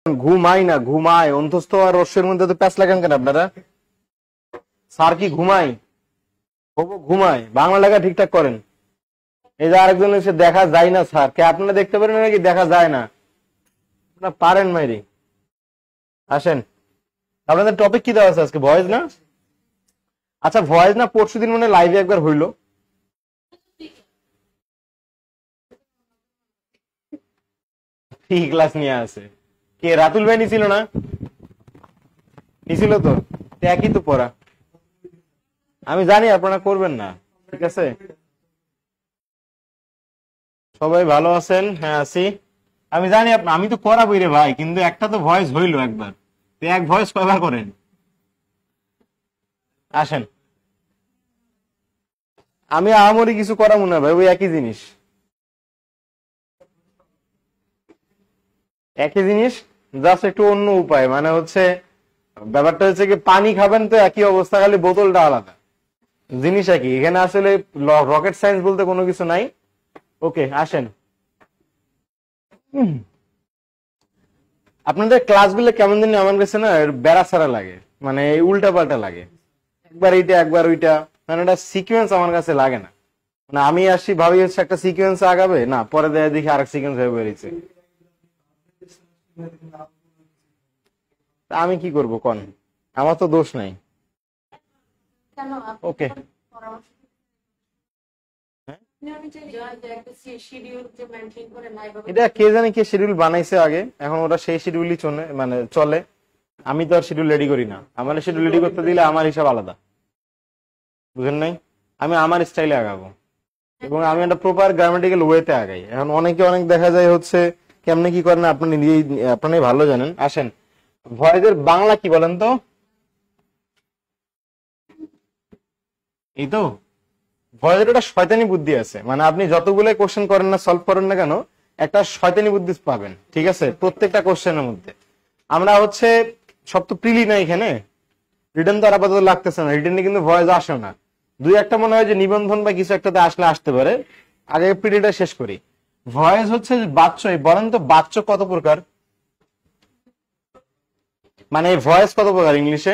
ঘুমাই না, ঘুমায়। অন্তস্থ আর রস্যের মধ্যে তো প্যাঁচ লাগান কেন আপনারা? স্যার কি ঘুমাই? ঘুমায়। বাংলা লেখা ঠিকঠাক করেন। এই যে আরেকজন এসে দেখা যায় না স্যার, কে আপনারা দেখতে পারেন নাকি দেখা যায় না? আপনারা পারেন মাইরি। আসেন, আপনাদের টপিক কি দেওয়া আছে আজকে? ভয়েস না? আচ্ছা ভয়েস না পরশুদিন মনে লাইভে একবার হইলো। ক্লাস নিয়ে আছে কে? রাতুল ভাই নিছিল না? নিছিল তো, একই তো পড়া। আমি জানি আপনারা করবেন না, ঠিক আছে। সবাই ভালো আছেন? হ্যাঁ আছি। আমি জানি আমি তো করাবই রে ভাই, কিন্তু একটা তো ভয়েস হইলো একবার, তো এক ভয়েস কয়বার করেন? আসেন, আমি আহামরি কিছু করাবো না ভাই, ওই একই জিনিস। একই জিনিস, জাস্ট একটু অন্য উপায়। মানে হচ্ছে ব্যাপারটা হচ্ছে কি, পানি খাবেন তো একই অবস্থা, খালি বোতলটা আলাদা। জিনিস একই। এখানে আসলে রকেট সায়েন্স বলতে কোনো কিছু নাই। ওকে আসেন। আপনাদের ক্লাসগুলো কেমন জানি আমার কাছে না বেড়া ছাড়া লাগে, মানে উল্টা পাল্টা লাগে। একবার এইটা একবার ওইটা, মানে একটা সিকুয়েন্স আমার কাছে লাগে না। মানে আমি আসি ভাবি হচ্ছে একটা সিকুয়েন্স আগাবে, না পরে দেয় দেখি আরেক সিকুয়েন্স হয়ে বেরিয়েছে। আমি কি করব কোন? আমার তো দোষ নাই। ওকে, এটা কে জানে কে শিডিউল বানাইছে আগে, এখন ওটা সেই শিডিউলই চলে, মানে চলে। আমি তো আর শিডিউল রেডি করি না। আমার শিডিউল রেডি করতে দিলে আমার হিসাব আলাদা, বুঝেন নাই? আমি আমার স্টাইলে আগাবো, এবং আমি একটা প্রপার গ্রামাটিক্যাল ওয়েতে আগাই। এখন অনেকে অনেক দেখা যায় হচ্ছে কেমনে কি করেন আপনি নিজেই, আপনারাই ভালো জানেন। আসেন, ভয়েসের বাংলা কি বলেন তো? এই তো ভয়েসের একটা শয়তানি বুদ্ধি আছে, মানে আপনি যতগুলো কোশ্চেন করেন না, সলভ করেন না কেন, একটা শয়তানি বুদ্ধি পাবেন, ঠিক আছে, প্রত্যেকটা কোশ্চেনের মধ্যে। আমরা হচ্ছে সব তো প্রিলি না এখানে, রিটার্ন তো আর আপাতত লাগতেছে না, রিটার্নে কিন্তু ভয়েস আসে না। দুই একটা মনে হয় যে নিবন্ধন বা কিছু একটাতে আসলে আসতে পারে। আগে প্রিলিটা শেষ করি। ভয়েস হচ্ছে বাচ্চ। বলেন তো বাচ্চ কত প্রকার? মানে ভয়েস কত প্রকার ইংলিশে?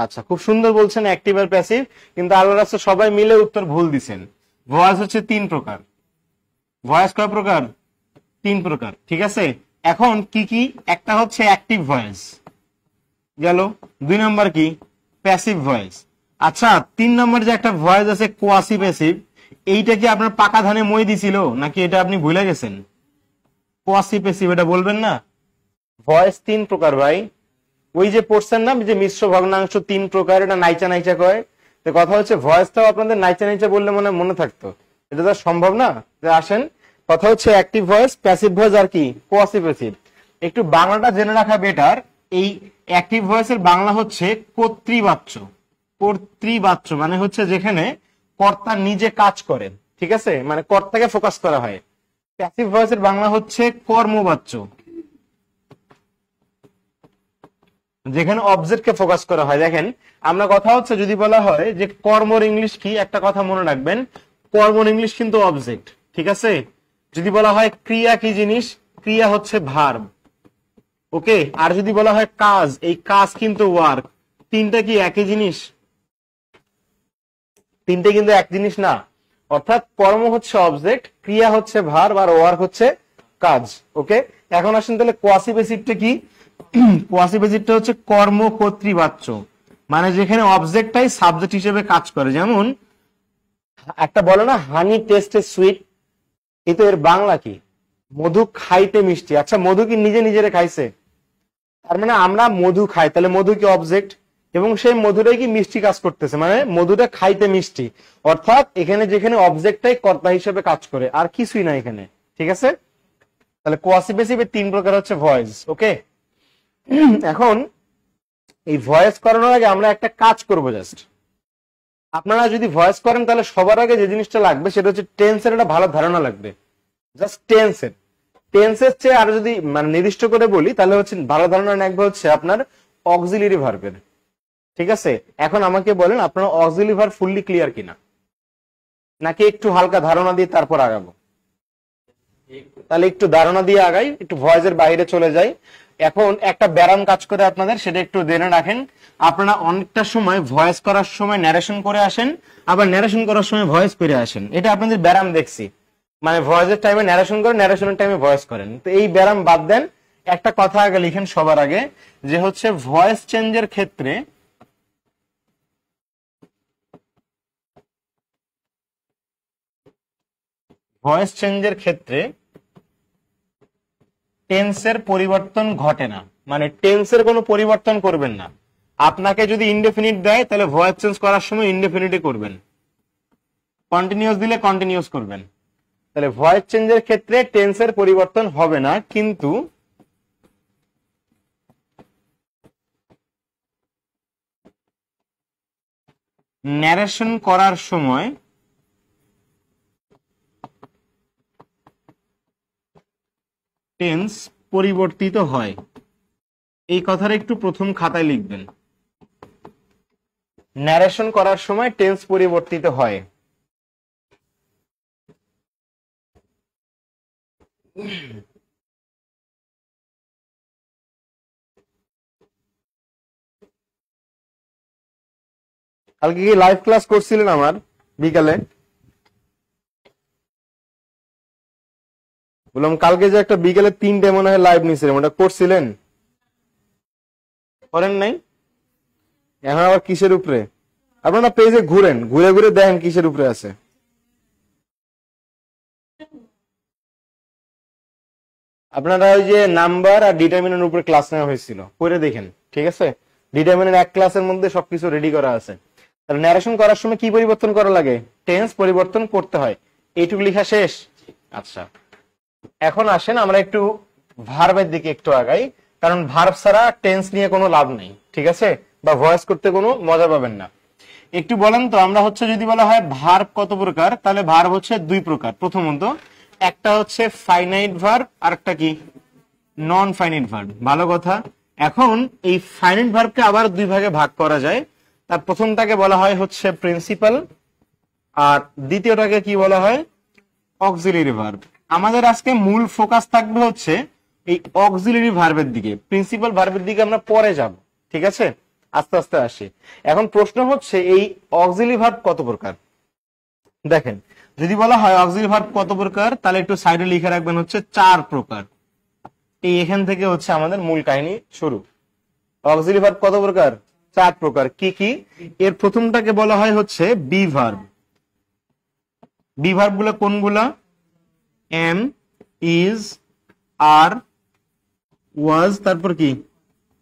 আচ্ছা, খুব সুন্দর বলছেন, অ্যাক্টিভ আর প্যাসিভ। কিন্তু আল্লাহ রাসূল সবাই মিলে উত্তর ভুল দিছেন। ভয়েস হচ্ছে 3 প্রকার। ভয়েস কয় প্রকার? 3 প্রকার, ঠিক আছে। এখন কি কি? একটা হচ্ছে অ্যাক্টিভ ভয়েস গেল, 2 নাম্বার কি? Passive voice. আচ্ছা, 3 নাম্বার যে একটা ভয়েস আছে কোয়াসি প্যাসিভ, এইটা কি আপনার পাকা ধানে মই দিছিল নাকি এটা আপনি ভুলে গেছেন? কোয়াসি প্যাসিভ, এটা বলবেন না। ভয়েস 3 প্রকার ভাই। ওই যে পড়ছেন না যে মিশ্র ভগ্নাংশ 3 প্রকার, এটা নাইচা নাইচা কয়। তো কথা হচ্ছে ভয়েসটাও আপনাদের নাইচা নাইচা বললে মনে থাকতো, এটা তো সম্ভব না। আসেন, কথা হচ্ছে অ্যাক্টিভ ভয়েস, প্যাসিভ ভয়েস আর কি কোয়াসি প্যাসিভ। একটু বাংলাটা জেনে রাখা বেটার। এই অ্যাক্টিভ ভয়েসের বাংলা হচ্ছে কর্তৃবাচ্য। কর্তৃবাচ্য মানে হচ্ছে যেখানে কর্তা নিজে কাজ করেন, ঠিক আছে, মানে কর্তাকে ফোকাস করা হয়। প্যাসিভ ভয়েসের বাংলা হচ্ছে কর্মবাচ্য, যেখানে অবজেক্টকে ফোকাস করা হয়। দেখেন, আমরা কথা হচ্ছে যদি বলা হয় যে কর্মর ইংলিশ কি, একটা কথা মনে রাখবেন, কর্মর ইংলিশ কিন্তু অবজেক্ট, ঠিক আছে। যদি বলা হয় ক্রিয়া কি জিনিস, ক্রিয়া হচ্ছে ভার্ব, ওকে। আর যদি বলা হয় কাজ, এই কাজ কিন্তু ওয়ার্ক। তিনটা কি একই জিনিস? তিনটে কিন্তু এক জিনিস না। অর্থাৎ কর্ম হচ্ছে অবজেক্ট, ক্রিয়া হচ্ছে ভার্ব, আর ওয়ার্ক হচ্ছে কাজ, ওকে। এখন আসেন তাহলে কোয়াসি প্যাসিভটা কি? কোয়াসি প্যাসিভটা হচ্ছে কর্ম কর্তৃবাচ্য, মানে যেখানে অবজেক্টটাই সাবজেক্ট হিসেবে কাজ করে। যেমন একটা বলে না হানি টেস্ট সুইট, কিন্তু এর বাংলা কি? মধু খাইতে মিষ্টি। আচ্ছা, মধু কি নিজে নিজেরে খাইছে? তার মানে আমরা মধু খাই, তাহলে মধু কি অবজেক্ট, এবং সেই মধুটাই কি মিষ্টি কাজ করতেছে, মানে মধুটা খাইতে মিষ্টি। অর্থাৎ এখানে যেখানে অবজেক্টটাই কর্তা হিসেবে কাজ করে, আর কিছুই না এখানে, ঠিক আছে। তাহলে কোয়াসি প্যাসিভের 3 প্রকার হচ্ছে ভয়েস, ওকে। এখন এই ভয়েস করানোর আগে আমরা একটা কাজ করব। জাস্ট আপনারা যদি ভয়েস করেন তাহলে সবার আগে যে জিনিসটা লাগবে সেটা হচ্ছে টেন্সের একটা ভালো ধারণা লাগবে। জাস্ট টেন্সের চেয়ে আর যদি মানে নির্দিষ্ট করে বলি তাহলে হচ্ছে ভালো ধারণা লাগবে হচ্ছে আপনার অক্সিলারি ভার্বের, ঠিক আছে। এখন আমাকে বলেন আপনারা অক্সিলারি ভার্ব ফুললি ক্লিয়ার কিনা, নাকি একটু হালকা ধারণা দিয়ে তারপর আগাবো? তাহলে একটু ধারণা দিয়ে আগাই, একটু ভয়েসের বাইরে চলে যাই। এখন একটা ব্যারাম কাজ করে আপনাদের, সেটা একটু জেনে রাখেন। আপনারা অনেকটা সময় ভয়েস করার সময় ন্যারেশন করে আসেন, আবার ন্যারেশন করার সময় ভয়েস করে আসেন। এটা আপনাদের ব্যারাম দেখছি, মানে ভয়েসের টাইমে ন্যারেশন করেন, ন্যারেশনের টাইমে ভয়েস করেন। তো এই ব্যারাম বাদ দেন, একটা কথা আগে লিখেন সবার আগে, যে হচ্ছে ভয়েস চেঞ্জের ক্ষেত্রে টেন্সের পরিবর্তন ঘটে না, মানে টেন্সের কোনো পরিবর্তন করবেন না। আপনাকে যদি ইনডেফিনিট দেয় তাহলে ভয়েস চেঞ্জ করার সময় ইনডেফিনিটই করবেন, কন্টিনিউয়াস দিলে কন্টিনিউয়াস করবেন। তাহলে ভয়েস চেঞ্জের ক্ষেত্রে টেন্সের পরিবর্তন হবে না, কিন্তু ন্যারেশন করার সময় টেন্স পরিবর্তিত হয়। এই কথাটা একটু প্রথম খাতায় লিখবেন, ন্যারেশন করার সময় টেন্স পরিবর্তিত হয়। কালকে কি লাইভ ক্লাস করছিলেন আমার বিকালে? বললাম কালকে যে একটা বিকেলে 3টে মনে হয় লাইভ নিয়েছিলেন, ওটা করছিলেন? করেন নাই? এখন আবার কিসের উপরে? আপনারা পেজে ঘুরেন, ঘুরে ঘুরে দেখেন কিসের উপরে আছে। আপনারা ওই যে নাম্বার আর ডিটারমিনেন্টের উপরে ক্লাস নেওয়া হয়েছিল, করে দেখেন, ঠিক আছে? ডিটারমিনেন্ট এক ক্লাসের মধ্যে সবকিছু রেডি করা আছে। তাহলে ন্যারেশন করার সময় কি পরিবর্তন করা লাগে? টেন্স পরিবর্তন করতে হয়। এইটুকু লেখা শেষ? আচ্ছা, এখন আসেন আমরা একটু ভার্বের দিকে একটু আগাই, কারণ ভার্ব ছাড়া টেন্স নিয়ে কোনো লাভ নেই, ঠিক আছে? বা ভয়েস করতে কোনো মজা পাবেন না। একটু বলেন তো, আমরা হচ্ছে যদি বলা হয় ভার্ব কত প্রকার, তাহলে ভার্ব হচ্ছে 2 প্রকার। প্রথমত একটা হচ্ছে ফাইনাইট ভার্ব, আর একটা কি নন ফাইনাইট ভার্ব। ভালো কথা। এখন এই ফাইনাইট ভার্বকে আবার 2 ভাগে ভাগ করা যায়। তার প্রথমটাকে বলা হয় হচ্ছে প্রিন্সিপাল, আর দ্বিতীয়টাকে কি বলা হয়? Auxiliary verb. আমাদের আজকে মূল ফোকাস থাকবে হচ্ছে এই অক্সিলারি ভার্বের দিকে। প্রিন্সিপাল ভার্বের দিকে আমরা পরে যাব, ঠিক আছে? আস্তে আস্তে আসি। এখন প্রশ্ন হচ্ছে এই অক্সিলারি ভার্ব কত প্রকার? দেখেন, যদি বলা হয় অক্সিলারি ভার্ব কত প্রকার, তাহলে একটু সাইডে লিখে রাখবেন হচ্ছে 4 প্রকার। এই এখান থেকে হচ্ছে আমাদের মূল কাহিনী শুরু। অক্সিলারি ভার্ব কত প্রকার? 4 প্রকার। কি কি? এর প্রথমটাকে বলা হয় হচ্ছে বি ভার্ব। বি ভার্ব গুলো কোনগুলা? এম, ইজ, আর, ওয়াজ, তারপর কি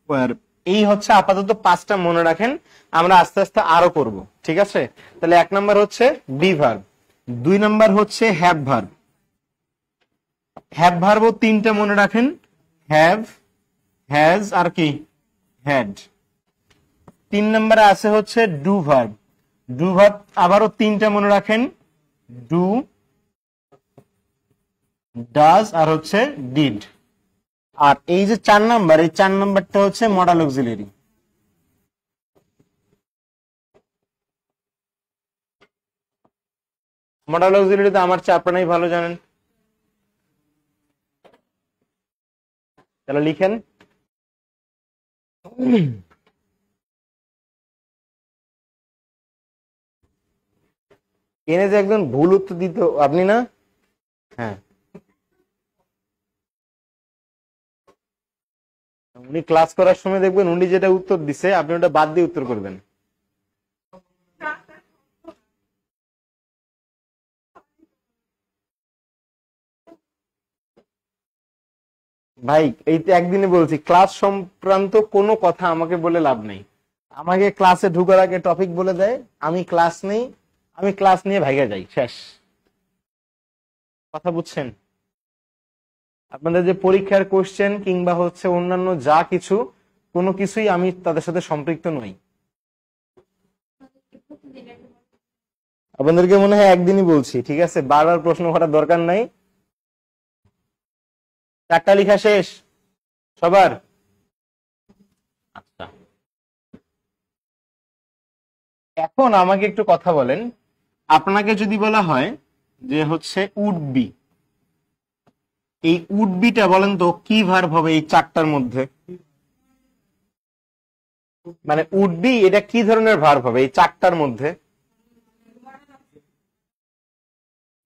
ওয়ার। এই হচ্ছে আপাতত 5টা মনে রাখেন, আমরা আস্তে আস্তে আরো করব, ঠিক আছে? তাহলে 1 নাম্বার হচ্ছে বি ভার্ব, 2 নাম্বার হচ্ছে হ্যাভ ভার্ব। হ্যাভ ভার্বও 3টা মনে রাখেন, হ্যাভ, হ্যাজ, আর কি হ্যাড। 3 নাম্বারে আছে হচ্ছে ডু ভার্ব। ডু ভার্ব আবারও 3টা মনে রাখেন, ডু, ডাজ, আর হচ্ছে ডিড। আর এই যে 4 নাম্বার, এই 4 নাম্বারটা হচ্ছে মডাল অক্সিলারি। মডাল অক্সিলারি তো আমার চেয়ে আপনারাই ভালো জানেন, তাহলে লিখেন। এনে যে একজন ভুল উত্তর দিত, আপনি না? হ্যাঁ, উনি ক্লাস করার সময় দেখবেন উনি যেটা উত্তর দিছে আপনি ওটা বাদ দিয়ে উত্তর করবেন। ভাই এই তো একদিনে বলছি, ক্লাস সংক্রান্ত কোনো কথা আমাকে বলে লাভ নেই। আমাকে ক্লাসে ঢুকার আগে টপিক বলে দেয়, আমি ক্লাস নেই, আমি ক্লাস নিয়ে ভাইগা যাই, শেষ। কথা বুঝছেন? আপনাদের যে পরীক্ষার কোশ্চেন কিংবা হচ্ছে অন্যান্য যা কিছু, কোনো কিছুই আমি তাদের সাথে সম্পৃক্ত নই। আপনাদেরকে মনে হয় একদিনই বলছি, ঠিক আছে? বারবার প্রশ্ন করার দরকার নাই। 4টা লেখা শেষ সবার? আচ্ছা, এখন আমাকে একটু কথা বলেন। আপনাকে যদি বলা হয় যে হচ্ছে উড বি, এই উড বিটা বলেন তো কি ভার্ব হবে এই চারটার মধ্যে? মানে উড বি এটা কি ধরনের ভার্ব হবে এই চারটার মধ্যে?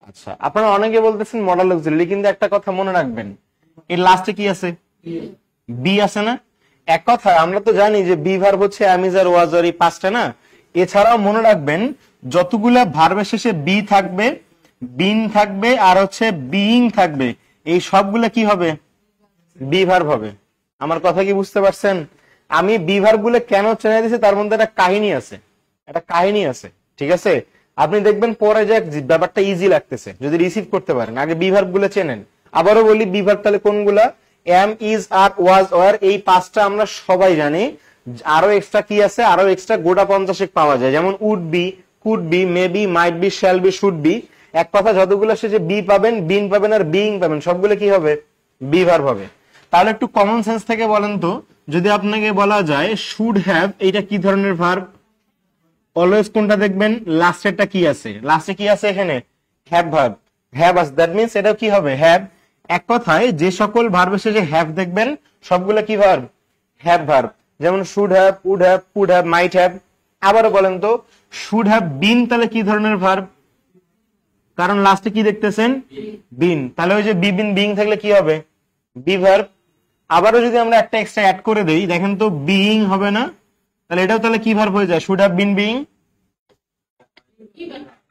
আচ্ছা, আপনারা অনেকে বলতেছেন মডাল অক্সিলারি, কিন্তু একটা কথা মনে রাখবেন, এর লাস্টে কি আছে? বি আছে না? এক কথা আমরা তো জানি যে বি ভার্ব হচ্ছে অ্যামিজ আর ওয়াজ আর এই পাঁচটা না। এছাড়াও মনে রাখবেন যতগুলা ভার্বের শেষে বি থাকবে, বিন থাকবে আর হচ্ছে বিইং থাকবে, এই সবগুলা কি হবে? বি ভার্ব হবে। আমার কথা কি বুঝতে পারছেন? আমি বি ভার্ব গুলো কেন চেনে দিয়েছি তার মধ্যে একটা কাহিনী আছে, একটা কাহিনী আছে, ঠিক আছে? আপনি দেখবেন পরে যে ব্যাপারটা ইজি লাগতেছে যদি রিসিভ করতে পারেন। আগে বি ভার্ব গুলো চেনেন। আবারও বলি, বি ভার্ব তাহলে কোনগুলা? Am, is, are, was, were, এই পাঁচটা আমরা সবাই জানি। আরো এক্সট্রা কি আছে? আরো এক্সট্রা গোটা 50 পাওয়া যায়, যেমন would be, could be, maybe, might be, shall be, should be. এক কথা যতগুলো শেষে বি পাবেন, বিন পাবেন আর বিইং পাবেন, সবগুলো কি হবে? বি ভার্ব হবে। তাহলে একটু কমন সেন্স থেকে বলেন তো, যদি আপনাকে বলা যায় শুড হ্যাভ, এইটা কি ধরনের ভার্ব? অলওয়েজ কোনটা দেখবেন? লাস্টেরটা কি আছে? লাস্টে কি আছে এখানে? Have verb. হ্যাভ আছে, দ্যাট মিন্স এটা কি হবে? হ্যাভ। এক কথায় যে সকল ভার্বের শেষে হ্যাভ দেখবেন সবগুলো কি ভার্ব? Have verb. যেমন should have, would have, could have, might have. আবারও বলেন তো, শুড হ্যাভ বিন তাহলে কি ধরনের ভার্ব? কারণ লাস্টে কি দেখতেছেন? বিন। তাহলে ওই যে বি বিন বিইং থাকলে কি হবে? Be verb. আবারও যদি আমরা একটা এক্সট্রা অ্যাড করে দেই, দেখেন তো বিইং হবে না? তাহলে এটাও তাহলে কি ভার্ব হয়ে যায়? শুড হ্যাভ বিন বিইং,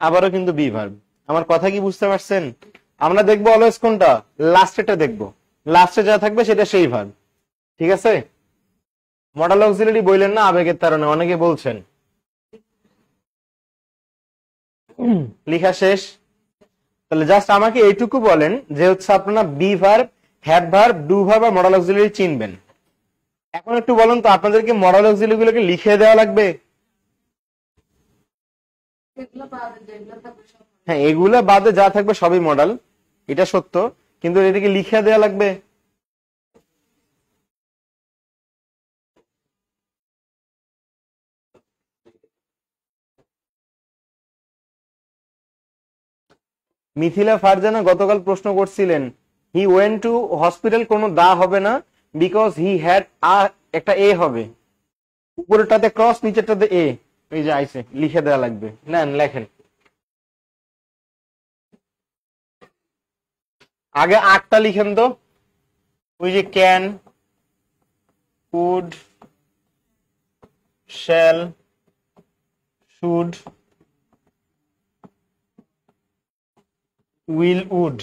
আবারও কিন্তু বি ভার্ব। আমার কথা কি বুঝতে পারছেন? আমরা দেখবো অলওয়েজ কোনটা? লাস্টেটা দেখবো, লাস্টে যা থাকবে সেটা সেই ভার্ব, ঠিক আছে? মডাল অক্সিলারি বললেন না আবেগের তাড়না, অনেকে বলছেন। লেখা শেষ? তাহলে জাস্ট আমাকে এইটুকু বলেন যে হচ্ছে আপনারা be verb, have verb, do verb আর মডাল অক্সিলারি চিনবেন। এখন একটু বলুন তো, আপনাদেরকে মডাল অক্সিলারি গুলোকে লিখে দেওয়া লাগবে? হ্যাঁ, এগুলা বাদে যা থাকবে সবই মডাল, এটা সত্য, কিন্তু এটাকে লিখে দেওয়া লাগবে। মিথিলা ফারজানা গতকাল প্রশ্ন করছিলেন, হি ওয়েন্ট টু হসপিটাল, কোনো দা হবে না, বিকজ হি হ্যাড একটা এ হবে, উপরেরটাতে ক্রস, নিচেরটাতে এ। এই যে আইসে, লিখে দেওয়া লাগবে। নেন লেখেন। আগে 8টা লিখেন তো। ওই যে can, could, shall, should, will, would,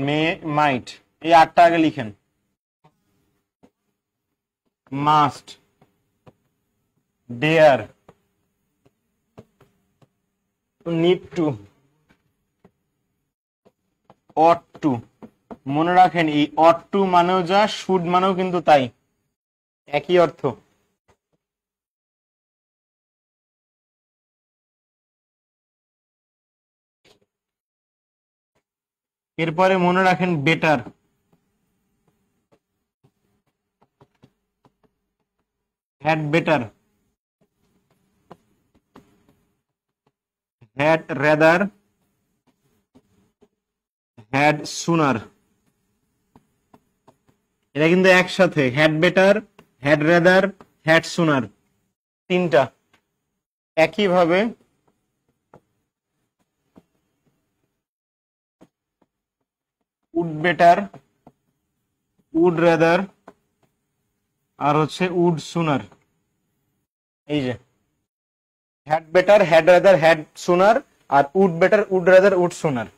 may, might, এই 8টা আগে লিখেন। Must, dare, need to, ought to. মনে রাখেন এই অট টু মানেও যা, শুড মানেও কিন্তু তাই, একই অর্থ। এরপরে মনে রাখেন better, had better, had rather, had sooner. এটা কিন্তু একসাথে, had better, had rather, had sooner, তিনটা একইভাবে উড বেটার, উড রেদার আর হচ্ছে উড সুনার। এই যে had better, had rather, had sooner, আর would better, would rather, would sooner.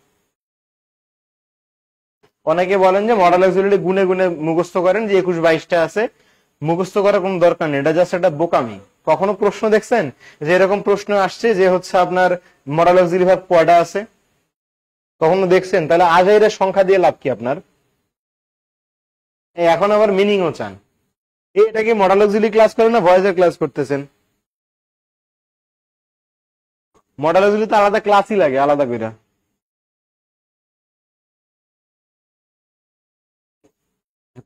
অনেকে বলেন যে মডাল অক্সিলারি গুনে গুনে মুখস্থ করেন, যে 21-22টা আছে, মুখস্থ করার কোনো দরকার নেই, এটা জাস্ট একটা বোকামি। কখনো প্রশ্ন দেখছেন যে এরকম প্রশ্ন আসছে যে হচ্ছে আপনার মডাল অক্সিলারি ভার্ব কয়টা আছে? কখনো দেখছেন? তাহলে আজাইরের সংখ্যা দিয়ে লাভ কি আপনার? এখন আবার মিনিংও চান। এটা কি মডাল অক্সিলারি ক্লাস করেন না ভয়েসের ক্লাস করতেছেন? মডাল অক্সিলারি তো আলাদা ক্লাসই লাগে, আলাদা করে।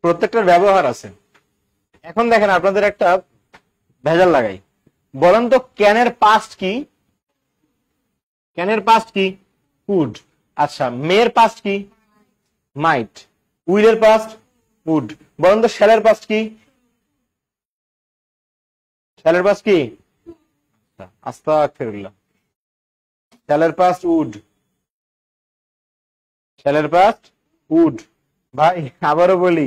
প্রত্যেকটার ব্যবহার আছে। এখন দেখেন আপনাদের একটা ভেজাল লাগাই, বলেন তো ক্যানের পাস্ট কি? ক্যানের পাস্ট কি? কুড। আচ্ছা, মেয়ের পাস্ট কি? মাইট। উইলের পাস্ট উড। বলেন তো শ্যালের পাস্ট কি? শ্যালের পাস্ট কি? আস্তাগফিরুল্লাহ। শ্যালের পাস্ট উড। শ্যালের পাস্ট উড। ভাই আবারও বলি,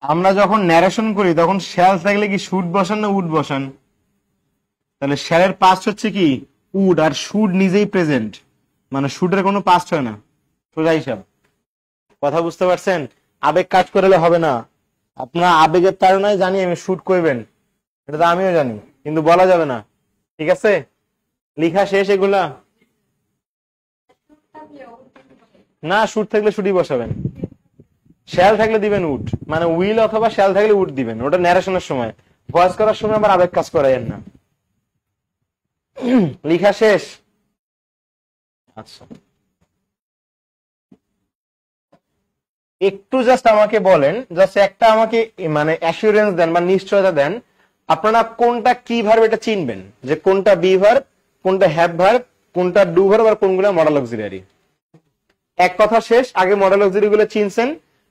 আমরা যখন ন্যারেশন করি তখন শ্যাল থাকলে কি শুড বসান না উড বসান? তাহলে শ্যালের পাস্ট হচ্ছে কি? উড। আর শুড নিজেই প্রেজেন্ট, মানে শুডের কোনো পাস্ট হয় না। সোজা হিসাব। কথা বুঝতে পারছেন? আবেগ কাজ করলে হবে না। আপনার আবেগের তাড়নায় জানি আমি শুট করবেন, এটা তো আমিও জানি, কিন্তু বলা যাবে না। ঠিক আছে, লিখা শেষ এগুলা? না, শুট থাকলে শুটই বসাবেন। শ্যাল থাকলে দিবেন উড, মানে উইল অথবা শ্যাল থাকলে উড দিবেন। ওটা ন্যারেশনের সময়, ভয়েস করার সময় আবার আবেগ কাজ করাইয়েন না। লিখা শেষ? আচ্ছা, একটু জাস্ট আমাকে বলেন, জাস্ট একটা আমাকে মানে অ্যাসিওরেন্স দেন বা নিশ্চয়তা দেন, আপনারা কোনটা কি ভার্ব এটা চিনবেন, যে কোনটা বি ভার্ব, কোনটা হ্যাভ ভার্ব, কোনটা ডু ভার্ব, আর কোনগুলো মডেল অক্সিলারি। এক কথা শেষ। আগে মডেল অক্সিলারি গুলো চিনছেন,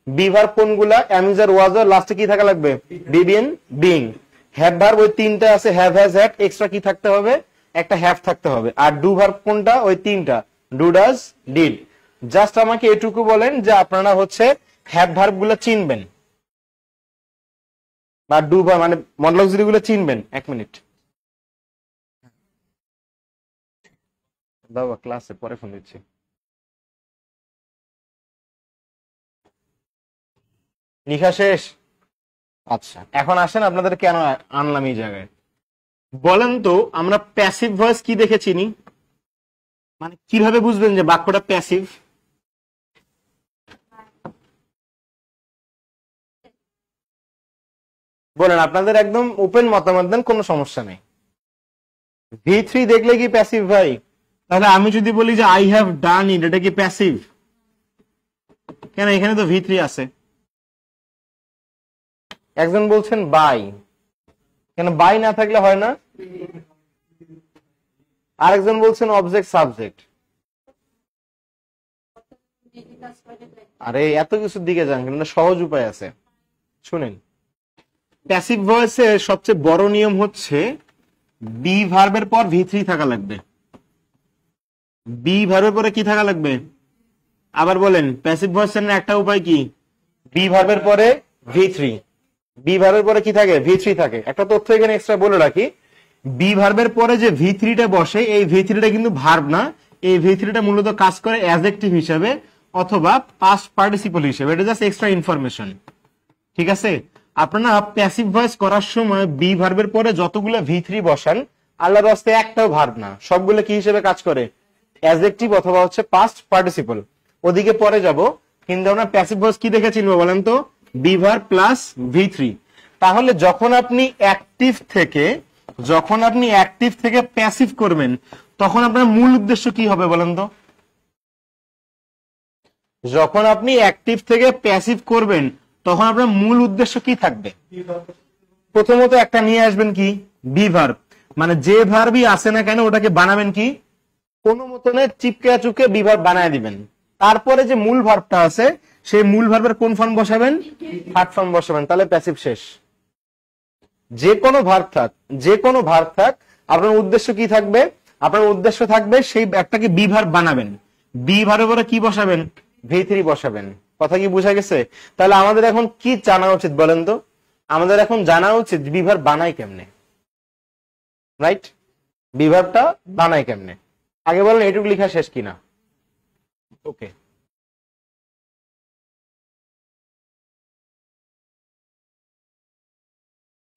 বি ভার্ব কোনগুলা, অ্যামিজার, ওয়াজার, লাস্টে কি থাকা লাগবে? BBN, being. হ্যাভ ভার্ব ওই তিনটা আছে, হ্যাভ, হ্যাজ, হ্যাড, এক্সট্রা কি থাকতে হবে? একটা হ্যাভ থাকতে হবে। আর ডু ভার্ব কোনটা? ওই তিনটা, ডু, ডাজ, ডিড। জাস্ট আমাকে এটুকু বলেন যে আপনারা হচ্ছে হ্যাভ ভার্ব গুলো চিনবেন বা ডু ভার্ব মানে মডেল অক্সিলারি গুলো চিনবেন। এক মিনিট দাও, ক্লাসে পরে ফোন দিচ্ছি। লিখা শেষ? আচ্ছা, এখন আসেন আপনাদের কেন আনলাম এই জায়গায়। বলেন তো আমরা প্যাসিভ ভয়েস কি দেখে চিনি? মানে কিভাবে বুঝবেন যে বাক্যটা প্যাসিভ? বলেন, আপনাদের একদম ওপেন মতামত দেন, কোনো সমস্যা নেই। V3 দেখলে কি প্যাসিভ ভাই? তাহলে আমি যদি বলি যে আই হ্যাভ ডান ইট, এটা কি প্যাসিভ? কেন, এখানে তো V3 আছে। একজন বলছেন বাই, কেন বাই না থাকলে হয় না? আরেকজন বলছেন অবজেক্ট সাবজেক্ট। আরে এত কিছুর দিকে যান, কিন্তু সহজ উপায় আছে, শুনেন। প্যাসিভ ভয়েসের সবচেয়ে বড় নিয়ম হচ্ছে বি ভার্বের পর V3 থাকা লাগবে। বি ভার্বের পরে কি থাকা লাগবে? আবার বলেন, প্যাসিভ ভয়েসের একটা উপায় কি? বি ভার্বের পরে V3। বি ভার্বের পরে কি থাকে? V3 থাকে। একটা তথ্য এখানে এক্সট্রা বলে রাখি, বি ভার্বের পরে যে V3টা বসে, এই V3টা কিন্তু ভার্ব না। এই V3টা মূলত কাজ করে অ্যাডজেক্টিভ হিসাবে অথবা পাস্ট পার্টিসিপল হিসেবে। এটা জাস্ট এক্সট্রা ইনফরমেশন। ঠিক আছে, আপনারা প্যাসিভ ভয়েস করার সময় বি ভার্বের পরে যতগুলো V3 বসান, আল্লাহর রাস্তায় একটাও ভার্ব না, সবগুলো কি হিসেবে কাজ করে? অ্যাডজেক্টিভ অথবা হচ্ছে পাস্ট পার্টিসিপল। ওদিকে পরে যাব, কিন্তু আমরা প্যাসিভ ভয়েস কি দেখে চিনবো বলেন তো? Be verb plus V3। তাহলে যখন আপনি অ্যাক্টিভ থেকে প্যাসিভ করবেন, তখন আপনার মূল উদ্দেশ্য কি হবে বলেন তো? যখন আপনি অ্যাক্টিভ থেকে প্যাসিভ করবেন, তখন আপনার মূল উদ্দেশ্য কি থাকবে? প্রথমত একটা নিয়ে আসবেন কি? Be verb. মানে যে ভার্বই আসে না কেন ওটাকে বানাবেন কি? কোনো মতনে চিপকে চুপকে বি ভার্ব বানায় দিবেন। তারপরে যে মূল ভার্বটা আছে, সেই মূল ভার্বের কোন ফর্ম বসাবেন? থার্ড ফর্ম বসাবেন। তাহলে প্যাসিভ শেষ। যে কোনো ভার্ব থাক, আপনার উদ্দেশ্য কি থাকবে? আপনার উদ্দেশ্য থাকবে সেই একটাকে বি ভার্ব বানাবেন। বি ভার্বের পরে কি বসাবেন? V3 বসাবেন। কথা কি বোঝা গেছে? তাহলে আমাদের এখন কি জানা উচিত বলেন তো? আমাদের এখন জানা উচিত বি ভার্ব বানাই কেমনে, রাইট? বি ভার্বটা বানাই কেমনে? আগে বলেন এটুকু লেখা শেষ কিনা? ওকে,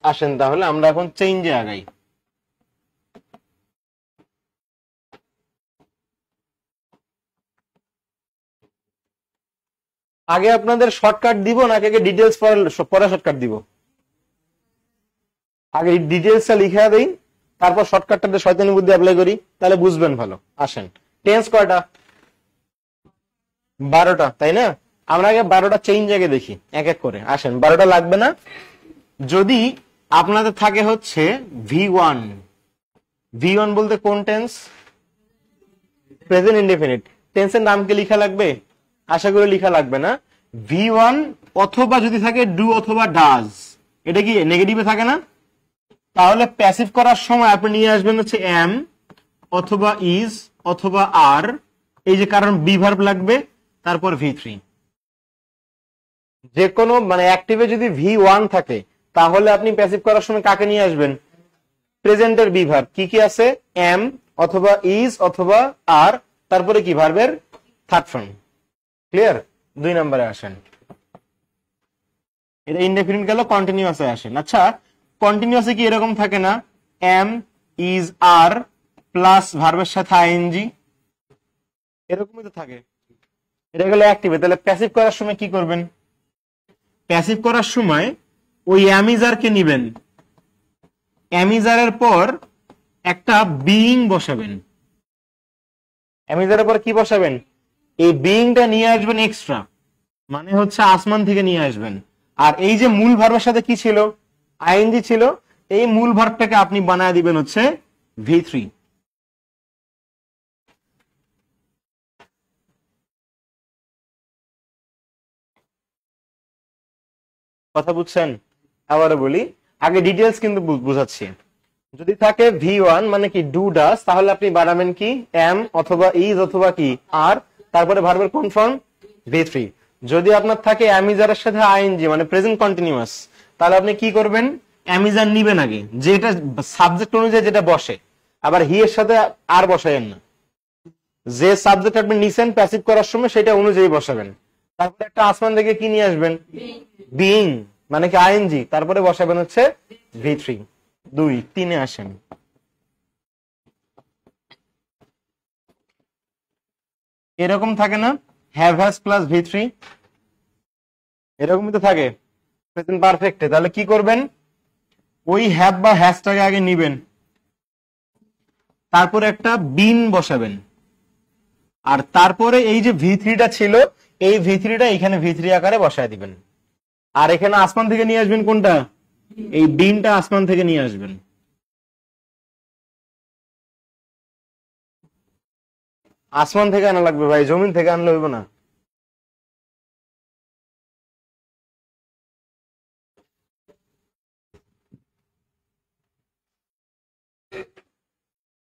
আসেন তাহলে আমরা এখন চেঞ্জে আগাই। আগে আপনাদের শর্টকাট দিব নাকি আগে ডিটেলস পরে শর্টকাট দিব? আগে ডিটেলসটা লিখে দেই, তারপর শর্টকাটটাতে শয়তানি বুদ্ধি অ্যাপ্লাই করি, তাহলে বুঝবেন ভালো। আসেন, টেন্স কয়টা? 12টা, তাই না? আমরা আগে 12টা চেঞ্জ আগে দেখি এক এক করে। আসেন, 12টা লাগবে না। যদি আপনাদের থাকে হচ্ছে V1 বলতে কোন টেন্স? Present indefinite. টেন্সের নাম কি লিখা লাগবে? আশা করি লিখা লাগবে না। V1 অথবা যদি থাকে ডু অথবা ডাজ, এটা কি নেগেটিভে থাকে না? তাহলে প্যাসিভ করার সময় আপনি নিয়ে আসবেন হচ্ছে এম অথবা ইজ অথবা আর, এই যে কারণ বি ভার্ব লাগবে, তারপর V3। যে কোনো মানে অ্যাক্টিভে যদি V1 থাকে তাহলে আপনি প্যাসিভ করার সময় কাকে নিয়ে আসবেন? প্রেজেন্টের বি ভার্ব। কি কি আছে? এম অথবা ইজ অথবা আর, তারপরে কি ভার্বের থার্ড ফর্ম। ক্লিয়ার? 2 নম্বরে আসেন। এটা ইনডেফিনিট গেল, কন্টিনিউয়াসে আসেন। আচ্ছা, কন্টিনিউয়াসে কি এরকম থাকে না? এম ইজ আর প্লাস ভার্বের সাথে আইএনজি, এরকমই তো থাকে। এটা গেল অ্যাক্টিভে। তাহলে প্যাসিভ করার সময় কি করবেন? প্যাসিভ করার সময় ওই অ্যামিজারকে নিবেন, অ্যামিজারের পর একটা বিইং বসাবেন। অ্যামিজারের পর কি বসাবেন? এই বিইংটা নিয়ে আসবেন এক্সট্রা, মানে হচ্ছে আসমান থেকে নিয়ে আসবেন। আর এই যে মূল ভার্বের সাথে কি ছিল? আইএনজি ছিল। এই মূল ভার্বটাকে আপনি বানায় দিবেন হচ্ছে V3। কথা বুঝছেন? আবারও বলি, আগে ডিটেলস কিন্তু বুঝাচ্ছি। যদি থাকে V1 মানে কি ডু ডাস, তাহলে আপনি বানাবেন কি এম অথবা ইজ অথবা কি আর, তারপরে ভার্বের কোন ফর্ম? V3। যদি আপনার থাকে অ্যামিজারের সাথে আইএনজি মানে প্রেজেন্ট কন্টিনিউয়াস, তাহলে আপনি কি করবেন? অ্যামিজার নিবেন আগে, যেটা সাবজেক্ট অনুযায়ী যেটা বসে। আবার হি এর সাথে আর বসায়েন না, যে সাবজেক্ট আপনি নিছেন প্যাসিভ করার সময় সেটা অনুযায়ী বসাবেন। তারপরে একটা আসমান থেকে কি নিয়ে আসবেন? বিইং মানে কি আইএনজি, তারপরে বসাবেন হচ্ছে V3। 2 3-এ আসেন। এরকম থাকে না? হ্যাভ হ্যাজ প্লাস V3, এরকমই তো থাকে প্রেজেন্ট পারফেক্টে। তাহলে কি করবেন? ওই হ্যাভ বা হ্যাজটাকে আগে নিবেন, তারপরে একটা বিন বসাবেন, আর তারপরে এই যে V3টা ছিল এই V3টা এখানে V3 আকারে বসায় দিবেন। আর এখানে আসমান থেকে নিয়ে আসবেন কোনটা? এই বিনটা আসমান থেকে নিয়ে আসবেন। আসমান থেকে আনা লাগবে ভাই, জমিন থেকে আনলে হইব না।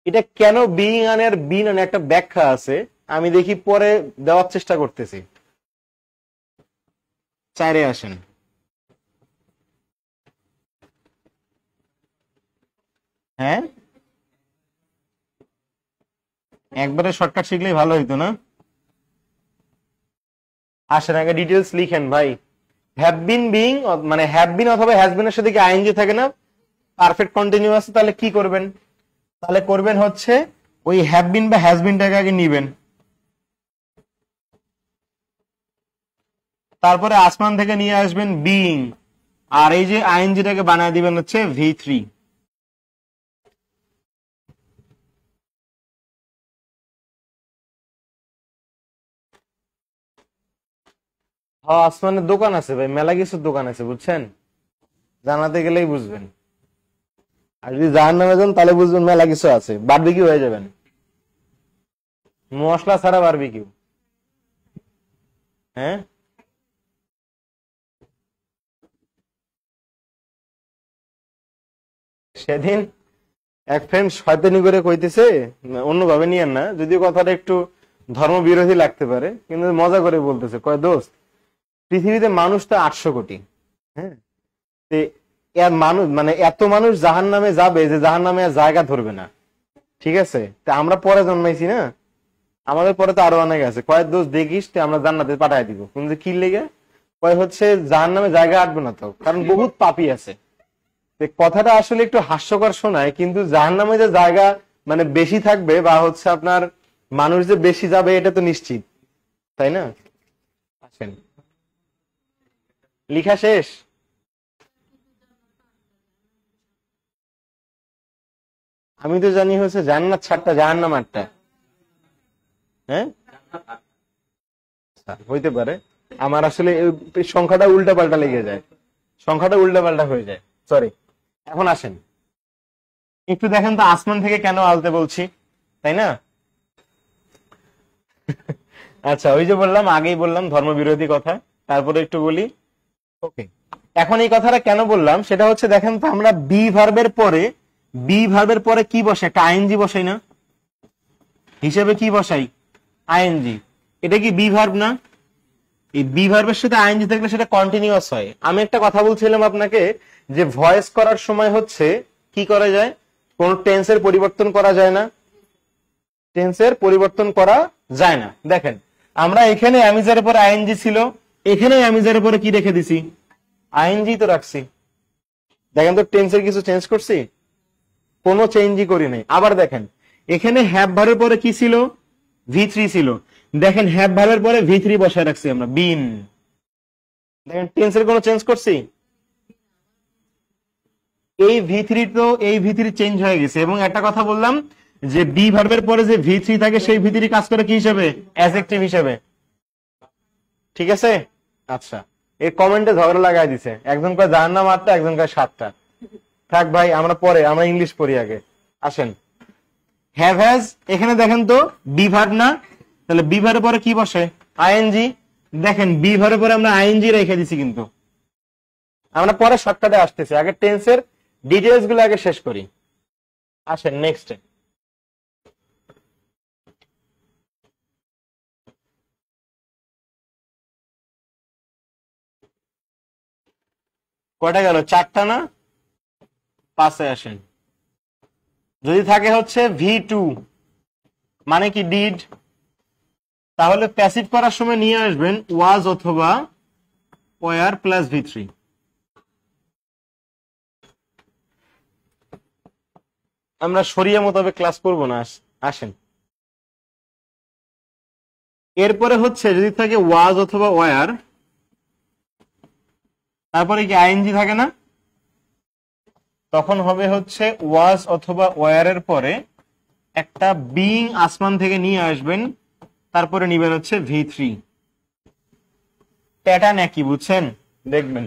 এটা কেন বিইং আনের বিন আনে একটা ব্যাখ্যা আছে, আমি দেখি পরে দেওয়ার চেষ্টা করতেছি। 4-এ আসেন। হ্যাঁ, একবারে শর্টকাট শিখলেই ভালো হইতো না? আসেন আগে ডিটেলস লিখেন ভাই। হ্যাভ বিন বিইং মানে হ্যাভ বিন অথবা হ্যাজ বিন এর সাথে কি আইএনজি থাকে না? পারফেক্ট কন্টিনিউয়াস, তাহলে কি করবেন? তাহলে করবেন হচ্ছে ওই হ্যাভ বিন বা হ্যাজ বিনটাকে আগে নিবেন, তারপরে আসমান থেকে নিয়ে আসবেন বিইং, আর এই যে আইএনজিটাকে বানায় দিবেন হচ্ছে V3। হ্যাঁ, আসমানের দোকান আছে ভাই, মেলা কিছুর দোকান আছে, বুঝছেন? জানাতে গেলেই বুঝবেন। আর যদি জাহান্নামে যান তাহলে বুঝবেন মেলা কিছু আছে, বারবিকিউ হয়ে যাবেন, মশলা ছাড়া বারবিকিউ। হ্যাঁ, সেদিন এক ফ্রেন্ড শয়তানি করে কইতেছে, অন্যভাবে নিয়েন না, যদিও কথাটা একটু ধর্ম বিরোধী লাগতে পারে, কিন্তু মজা করে বলতেছে, কয় দোস্ত, পৃথিবীতে মানুষ তো 800 কোটি। হ্যাঁ, তে মানুষ মানে এত মানুষ জাহান্নামে যাবে যে জাহান্নামে আর জায়গা ধরবে না। ঠিক আছে, তা আমরা পরে জন্মাইছি না, আমাদের পরে তো আরো অনেক আছে। কয়েক দোষ দেখিস তে আমরা জান্নাতে পাঠাই দিব। কিন্তু কি লেগে? কয় হচ্ছে জাহান্নামে জায়গা আটবে না তো, কারণ বহুত পাপী আছে। কথাটা আসলে একটু হাস্যকর শোনায়, কিন্তু জাহান্নামে যে জায়গা মানে বেশি থাকবে বা হচ্ছে আপনার মানুষ যে বেশি যাবে এটা তো নিশ্চিত, তাই না? আসেন, লিখা শেষ? আমি তো জানি হচ্ছে জান্নাত 7টা, জাহান্নাম 8টা। হ্যাঁ, আচ্ছা, হইতে পারে। আমার আসলে এই সংখ্যাটা উল্টা পাল্টা লেগে যায়, সংখ্যাটা উল্টা পাল্টা হয়ে যায়, সরি। এখন আসেন, একটু দেখেন তো আসমান থেকে কেন আলতে বলছি, তাই না? আচ্ছা, ওই যে বললাম, আগেই বললাম ধর্মবিরোধী কথা, তারপরে একটু বলি। ওকে, এখন এই কথাটা কেন বললাম সেটা হচ্ছে, দেখেন তো আমরা বি ভার্বের পরে কি বসে? একটা আইএনজি বসাই না? হিসেবে কি বসাই? আইএনজি। এটা কি বি ভার্ব না? এই বি ভার্বের সাথে আইএনজি থাকলে সেটা কন্টিনিউয়াস হয়। আমি একটা কথা বলছিলাম আপনাকে যে ভয়েস করার সময় হচ্ছে কি করা যায়? কোন টেন্সের পরিবর্তন করা যায় না, টেন্সের পরিবর্তন করা যায় না। দেখেন আমরা এখানে অ্যামিজারের পরে আইএনজি ছিল, এখানে অ্যামিজারের পরে কি রেখে দিছি? আইএনজি তো রাখছি। দেখেন তো টেন্সের কিছু চেঞ্জ করছি? কোনো চেঞ্জই করি নাই। আবার দেখেন এখানে হ্যাভ ভার্বের পরে কি ছিল? ভি3 ছিল। দেখেন হ্যাভ ভার্বের পরে ভি3 বসায় রাখছি আমরা, বিন। দেখেন টেন্সের কোনো চেঞ্জ করছি? এই ভি3 চেঞ্জ হয়ে গেছে। এবং একটা কথা বললাম যে বি ভার্বের পরে যে ভি3 থাকে সেই ভি3 কাজ করে কি হিসেবে? অ্যাডজেক্টিভ হিসেবে। ঠিক আছে? আচ্ছা, এই কমেন্টে ঝগড়া লাগাই দিছে, একজন কয় জাহান্নাম 8টা, একজন কয় 7টা। থাক ভাই, আমরা ইংলিশ পড়ি আগে। আসেন, হ্যাভ হ্যাজ, এখানে দেখেন তো বি ভার্ব না? তাহলে বি ভার্বের পরে কি বসে? আইএনজি। দেখেন বি ভার্বের পরে আমরা আইএনজি রেখে দিছি, কিন্তু আমরা পরে শর্টকাটে আসতেছি, আগে টেন্সের ডিটেলস গুলো আগে শেষ করি। আসেন নেক্সট। কয়টা গেল? 4টা না? 5-এ আসেন। যদি থাকে হচ্ছে ভি2 মানে কি ডিড, তাহলে প্যাসিভ করার সময় নিয়ে আসবেন ওয়াজ অথবা ওয়ার প্লাস ভি3। আমরা শরিয়া মোতাবেক ক্লাস করবো না। আসেন, এরপরে হচ্ছে যদি থাকে ওয়াজ অথবা ওয়ার, তারপরে কি আইএনজি থাকে না? তখন হবে হচ্ছে ওয়াজ অথবা ওয়ারের পরে একটা বিং আসমান থেকে নিয়ে আসবেন, তারপরে নিবেন হচ্ছে ভি3। প্যাটার্ন একই, বুঝছেন? দেখবেন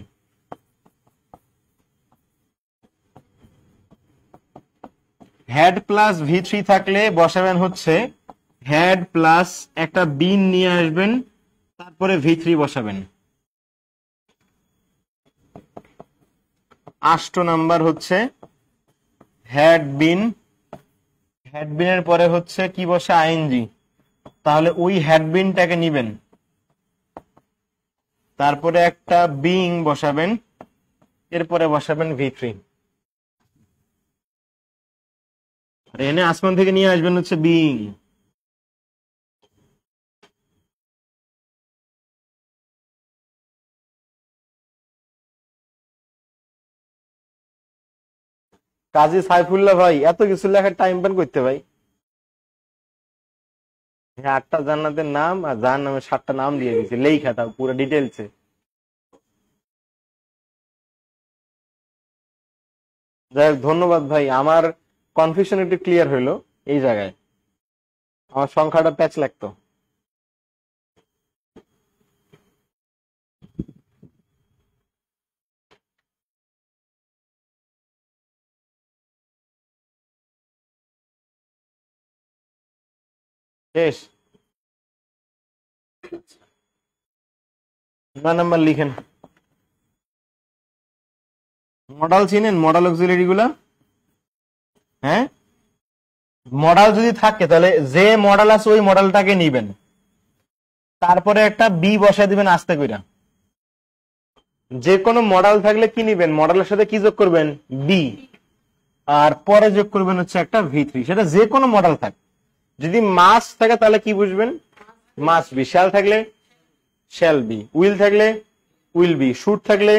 হ্যাড প্লাস ভি3 থাকলে বসাবেন হচ্ছে হ্যাড প্লাস একটা বিন নিয়ে আসবেন, তারপরে ভি3 বসাবেন। 8 নাম্বার হচ্ছে হ্যাড বিন, হ্যাড বিনের পরে হচ্ছে কি বসে? আইএনজি। তাহলে ওই হ্যাড বিনটাকে নিবেন, তারপরে একটা বিং বসাবেন, এরপরে বসাবেন ভি3। আর এনে আসমান থেকে নিয়ে আসবেন হচ্ছে বিং। কাজী সাইফুল্লাহ ভাই, এত কিছু লেখার টাইম পান করতে ভাই? হ্যাঁ, 8টা জান্নাতের নাম আর জাহান্নামের 7টা নাম দিয়ে দিয়েছে, লেখা তাও পুরো ডিটেলসে। যাই হোক, ধন্যবাদ ভাই, আমার কনফিউশন একটু ক্লিয়ার হইলো এই জায়গায়। আমার সংখ্যাটা প্যাচ লাগতো। শেষ? 9 নাম্বার লিখেন। মডাল চিনেন? মডাল অক্সিলারি গুলা? হ্যাঁ, মডাল যদি থাকে তাহলে যে মডাল আছে ওই মডালটাকে নিবেন, তারপরে একটা বি বসায় দিবেন আস্তে কইরা। যে কোনো মডাল থাকলে কি নিবেন? মডালের সাথে কি যোগ করবেন? বি। আর পরে যোগ করবেন হচ্ছে একটা ভি3, সেটা যে কোনো মডেল থাক। যদি মাস থাকে তাহলে কি বুঝবেন? মাস বি। শ্যাল থাকলে শ্যাল বি, উইল থাকলে উইল বি, শুড থাকলে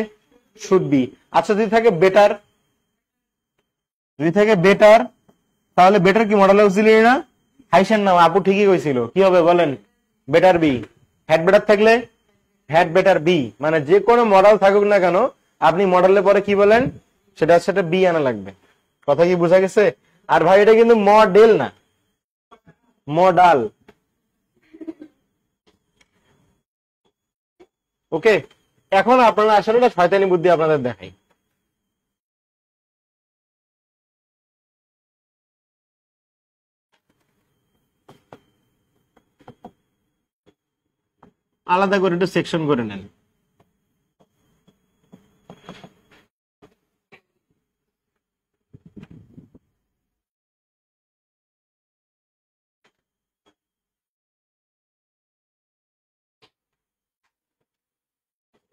শুড বি। আচ্ছা, যদি থাকে বেটার, যদি থাকে বেটার, তাহলে বেটার কি মডেল অক্সিলারি না? হাইসেন নাম, আপু ঠিকই কইছিল, কি হবে বলেন? Better be. হ্যাড বেটার থাকলে হ্যাড বেটার বি। মানে যে কোনো মডেল থাকুক না কেন, আপনি মডেলের পরে কি বলেন সেটা হচ্ছে বি আনা লাগবে। কথা কি বোঝা গেছে? আর ভাই এটা কিন্তু মডেল না, মডাল। ওকে, এখন আপনারা আসলে একটা শয়তানি বুদ্ধি আপনাদের দেখাই। আলাদা করে একটু সেকশন করে নেন।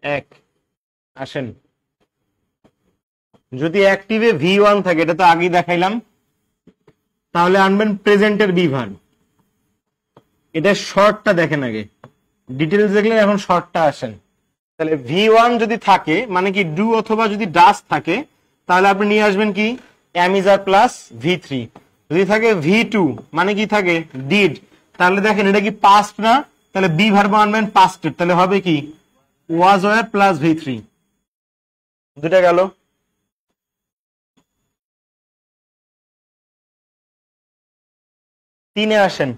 এক আসেন, যদি অ্যাক্টিভে V1 থাকে, এটা তো আগেই দেখাইলাম, তাহলে আনবেন প্রেজেন্টের বি ভার্ব। এটা শর্টটা দেখেন আগে, ডিটেলস দেখলেন, এখন শর্টটা আসেন। তাহলে V1 যদি থাকে মানে কি ডু অথবা যদি ডাস থাকে, তাহলে আপনি নিয়ে আসবেন কি am is are plus V3। যদি থাকে V2 মানে কি থাকে ডিড, তাহলে দেখেন এটা কি পাস্ট না, তাহলে বি ভার্ব আনবেন পাস্টের, তাহলে হবে কি was were প্লাস V3। দুটা গেল। তিনে আসেন,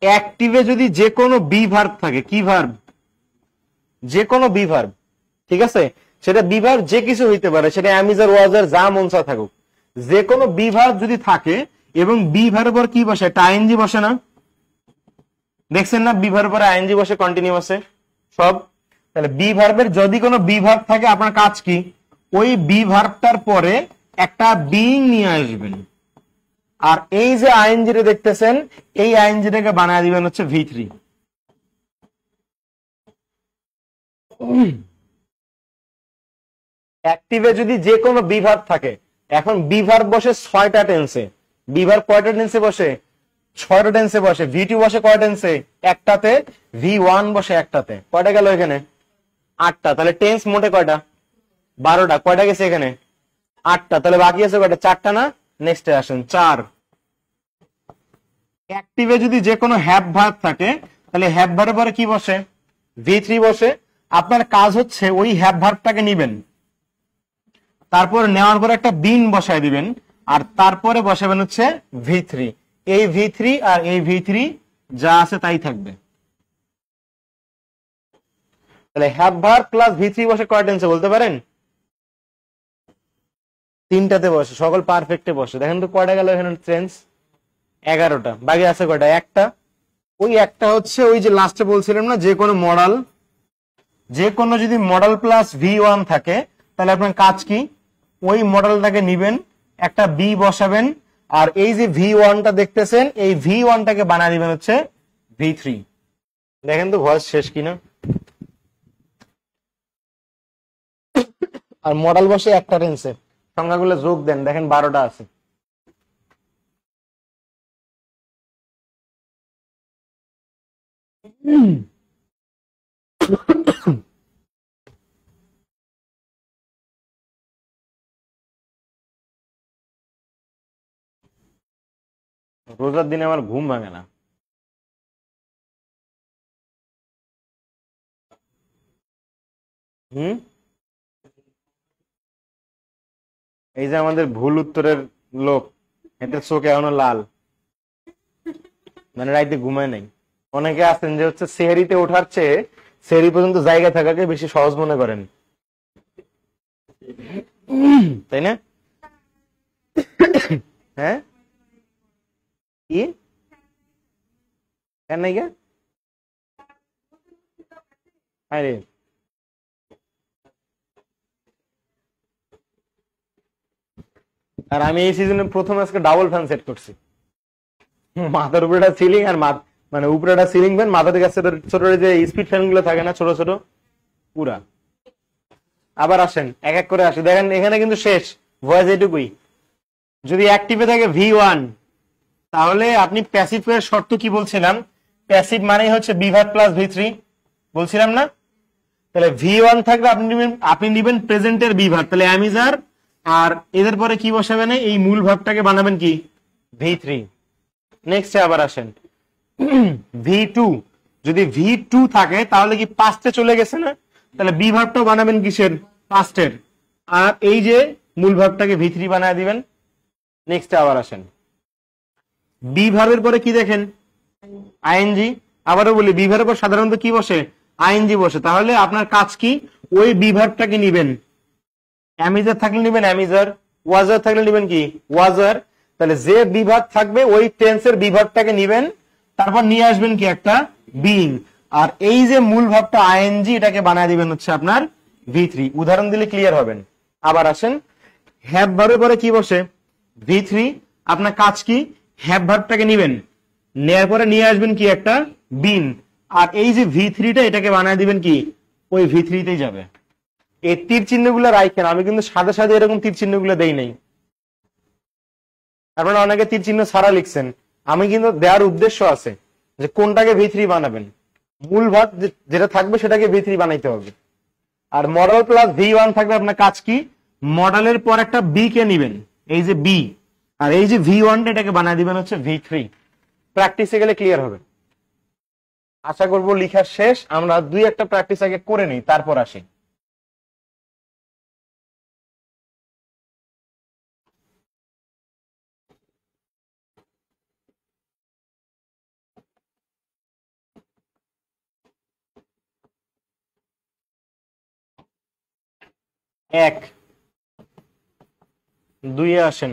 অ্যাক্টিভে যদি যে কোনো বি ভার্ব থাকে, কি ভার্ব, যে কোনো বি ভার্ব, ঠিক আছে, সেটা বি ভার্ব যে কিছু হইতে পারে, সেটা am is are was are যা মনসা থাকুক, যে কোনো বি ভার্ব যদি থাকে এবং বি ভার্ব পর কি বসে, একটা আইএনজি বসে না, দেখছেন না বি ভার্ব পরে আইএনজি বসে কন্টিনিউয়াসে সব। তাহলে বি ভার্বের যদি কোনো বি ভার্ব থাকে, আপনার কাজ কি, ওই বি ভার্বটার পরে একটা বিং নিয়ে আসবেন, আর এই যে আইএনজিটা দেখতেছেন, এই আইএনজিটাকে বানায় দিবেন হচ্ছে V3। অ্যাক্টিভে যদি যে কোনো বি ভার্ব থাকে, এখন বি ভার্ব বসে 6টা টেন্সে, বি ভার্ব কয়টা টেন্সে বসে, 6টা টেন্সে বসে। V2 বসে কয় টেন্সে, একটাতে। V1 বসে একটাতে। কয়টা গেল এখানে, 8টা। তাহলে টেন্স মোটে কয়টা, 12টা। কয়টা গেছে এখানে, 8টা। তাহলে বাকি আছে কয়টা, 4টা না। নেক্সটে আসেন 4। অ্যাক্টিভে যদি যে কোনো হ্যাভ ভার্ব থাকে, তাহলে হ্যাভ ভার্বের পরে কি বসে, V3 বসে। আপনার কাজ হচ্ছে ওই হ্যাভ ভার্বটাকে নিবেন, তারপর নেওয়ার পর একটা বিন বসায় দিবেন, আর তারপরে বসাবেন হচ্ছে V3। এই V3 আর এই V3 যা আছে তাই থাকবে। তাহলে হ্যাভ ভার্ব প্লাস V3 বসে কয় টেন্সে বলতে পারেন, 3টাতে বসে, সকল পারফেক্টে বসে। দেখেন তো কয়টা গেল এখানে টেন্স, 11টা। বাকি আছে কয়টা, একটা। ওই একটা হচ্ছে ওই যে লাস্টে বলছিলাম না, যে কোনো মডাল, যে কোনো যদি মডাল প্লাস V1 থাকে, তাহলে আপনার কাজ কি, ওই মডেলটাকে নিবেন, একটা বি বসাবেন, আর এই যে V1টা দেখতেছেন, এই V1টাকে বানিয়ে দিবেন হচ্ছে V3। দেখেন তো ভয়েস শেষ কিনা। আর মডেল বসে একটা টেন্সে, সংখ্যাগুলো যোগ দেন, দেখেন 12টা আছে। রোজার দিনে আমার ঘুম ভাঙে না। এই যে আমাদের ভুল উত্তরের লোক, এতে চোখ এখনো লাল, মানে রাইতে ঘুমায় নাই। অনেকে আছেন যে হচ্ছে সেহরিতে ওঠার চেয়ে সেহরি পর্যন্ত জায়গা থাকাকে বেশি সহজ মনে করেন, তাই না? হ্যাঁ, কি কেন নাই? আরে আর আমি এই সিজনে প্রথম আজকে ডাবল ফ্যান সেট করছি, মাথার উপরে একটা সিলিং আর মানে উপরে একটা সিলিং ফ্যান, মাথার কাছে ছোট যে স্পিড ফ্যান গুলো থাকে না, ছোট ছোট, পুরা। আবার আসেন এক এক করে আসে, দেখেন এখানে কিন্তু শেষ ভয়েস এটুকুই। যদি অ্যাক্টিভে থাকে V1, তাহলে আপনি প্যাসিভ এর শর্ত কি বলছিলাম, প্যাসিভ মানে হচ্ছে বি ভার্ব প্লাস V3 বলছিলাম না। তাহলে V1 থাকলে আপনি নিবেন প্রেজেন্টের বি ভার্ব, তাহলে am is are, আর এদের পরে কি বসাবেন, এই মূল ভাবটাকে বানাবেন কি V3। নেক্সটে আবার আসেন V2, যদি V2 থাকে তাহলে কি পাস্টে চলে গেছে না, তাহলে বি ভার্বটাও বানাবেন কিসের, পাস্টের, আর এই যে মূল ভাবটাকে V3 বানায় দিবেন। নেক্সটে আবার আসেন, বি ভার্বের পরে কি দেখেন, আইএনজি। আবারও বলি, বি ভার্বের পর সাধারণত কি বসে, আইএনজি বসে। তাহলে আপনার কাজ কি, ওই বি ভার্বটাকে নিবেন, am is are থাকলে নিবেন am is are, was are থাকলে নিবেন কি was are। তাহলে যে বি ভার্ব থাকবে ওই টেন্সের বি ভার্বটাকে নিবেন, তারপর নিয়ে আসবেন কি একটা বিং, আর এই যে মূল ভাবটা আইএনজি, এটাকে বানায় দিবেন হচ্ছে আপনার V3। উদাহরণ দিলে ক্লিয়ার হবেন। আবার আসেন, হ্যাভ ভার্বের পরে কি বসে? V3। আপনার কাজ কি? হ্যাভ ভার্বটাকে নিবেন, নেয়ার পরে নিয়ে আসবেন কি একটা বিন, আর এই যে V3টা এটাকে বানায় দিবেন কি ওই V3তেই যাবে। এই তীর চিহ্নগুলো রাখেন, আমি কিন্তু সাথে সাথে এরকম তীর চিহ্নগুলো দেই নাই। আপনারা অনেকে তীর চিহ্ন ছাড়া লিখছেন, আমি কিন্তু দেওয়ার উদ্দেশ্য আছে যে কোনটাকে V3 বানাবেন। মূল ভাব যেটা থাকবে সেটাকে V3 বানাইতে হবে। আর মডেল প্লাস V1 থাকবে, আপনার কাজ কি? মডেলের পর একটা বি কে নিবেন, এই যে বি, আর এই যে V1 এটাকে বানায় দিবেন হচ্ছে V3। প্র্যাকটিসে গেলে ক্লিয়ার হবে। আশা করবো লিখা শেষ, আমরা দুই একটা প্র্যাকটিস আগে করে নিই, তারপর আসি। এক, দুইয়ে আসেন।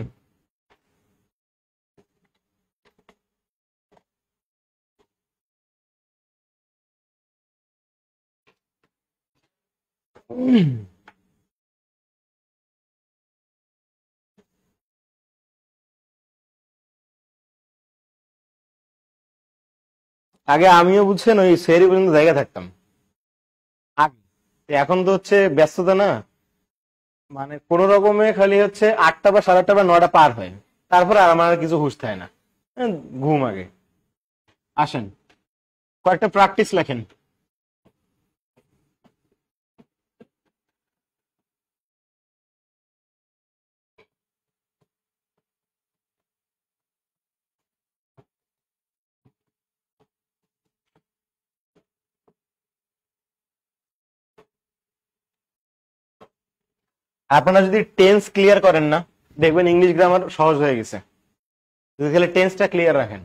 আগে আমিও বুঝছেন ওই সেরি পর্যন্ত জায়গা থাকতাম আগে। এখন তো হচ্ছে ব্যস্ততা না, মানে কোন রকমে খালি হচ্ছে 8টা বা 8:30 বা 9টা পার হয়, তারপরে আর আমার আর কিছু হুঁশ থাকে না, ঘুম আগে। আসেন কয়েকটা প্র্যাকটিস লেখেন। আপনারা যদি টেন্স ক্লিয়ার করেন না, দেখবেন ইংলিশ গ্রামার সহজ হয়ে গেছে, যদি খালি টেন্সটা ক্লিয়ার রাখেন।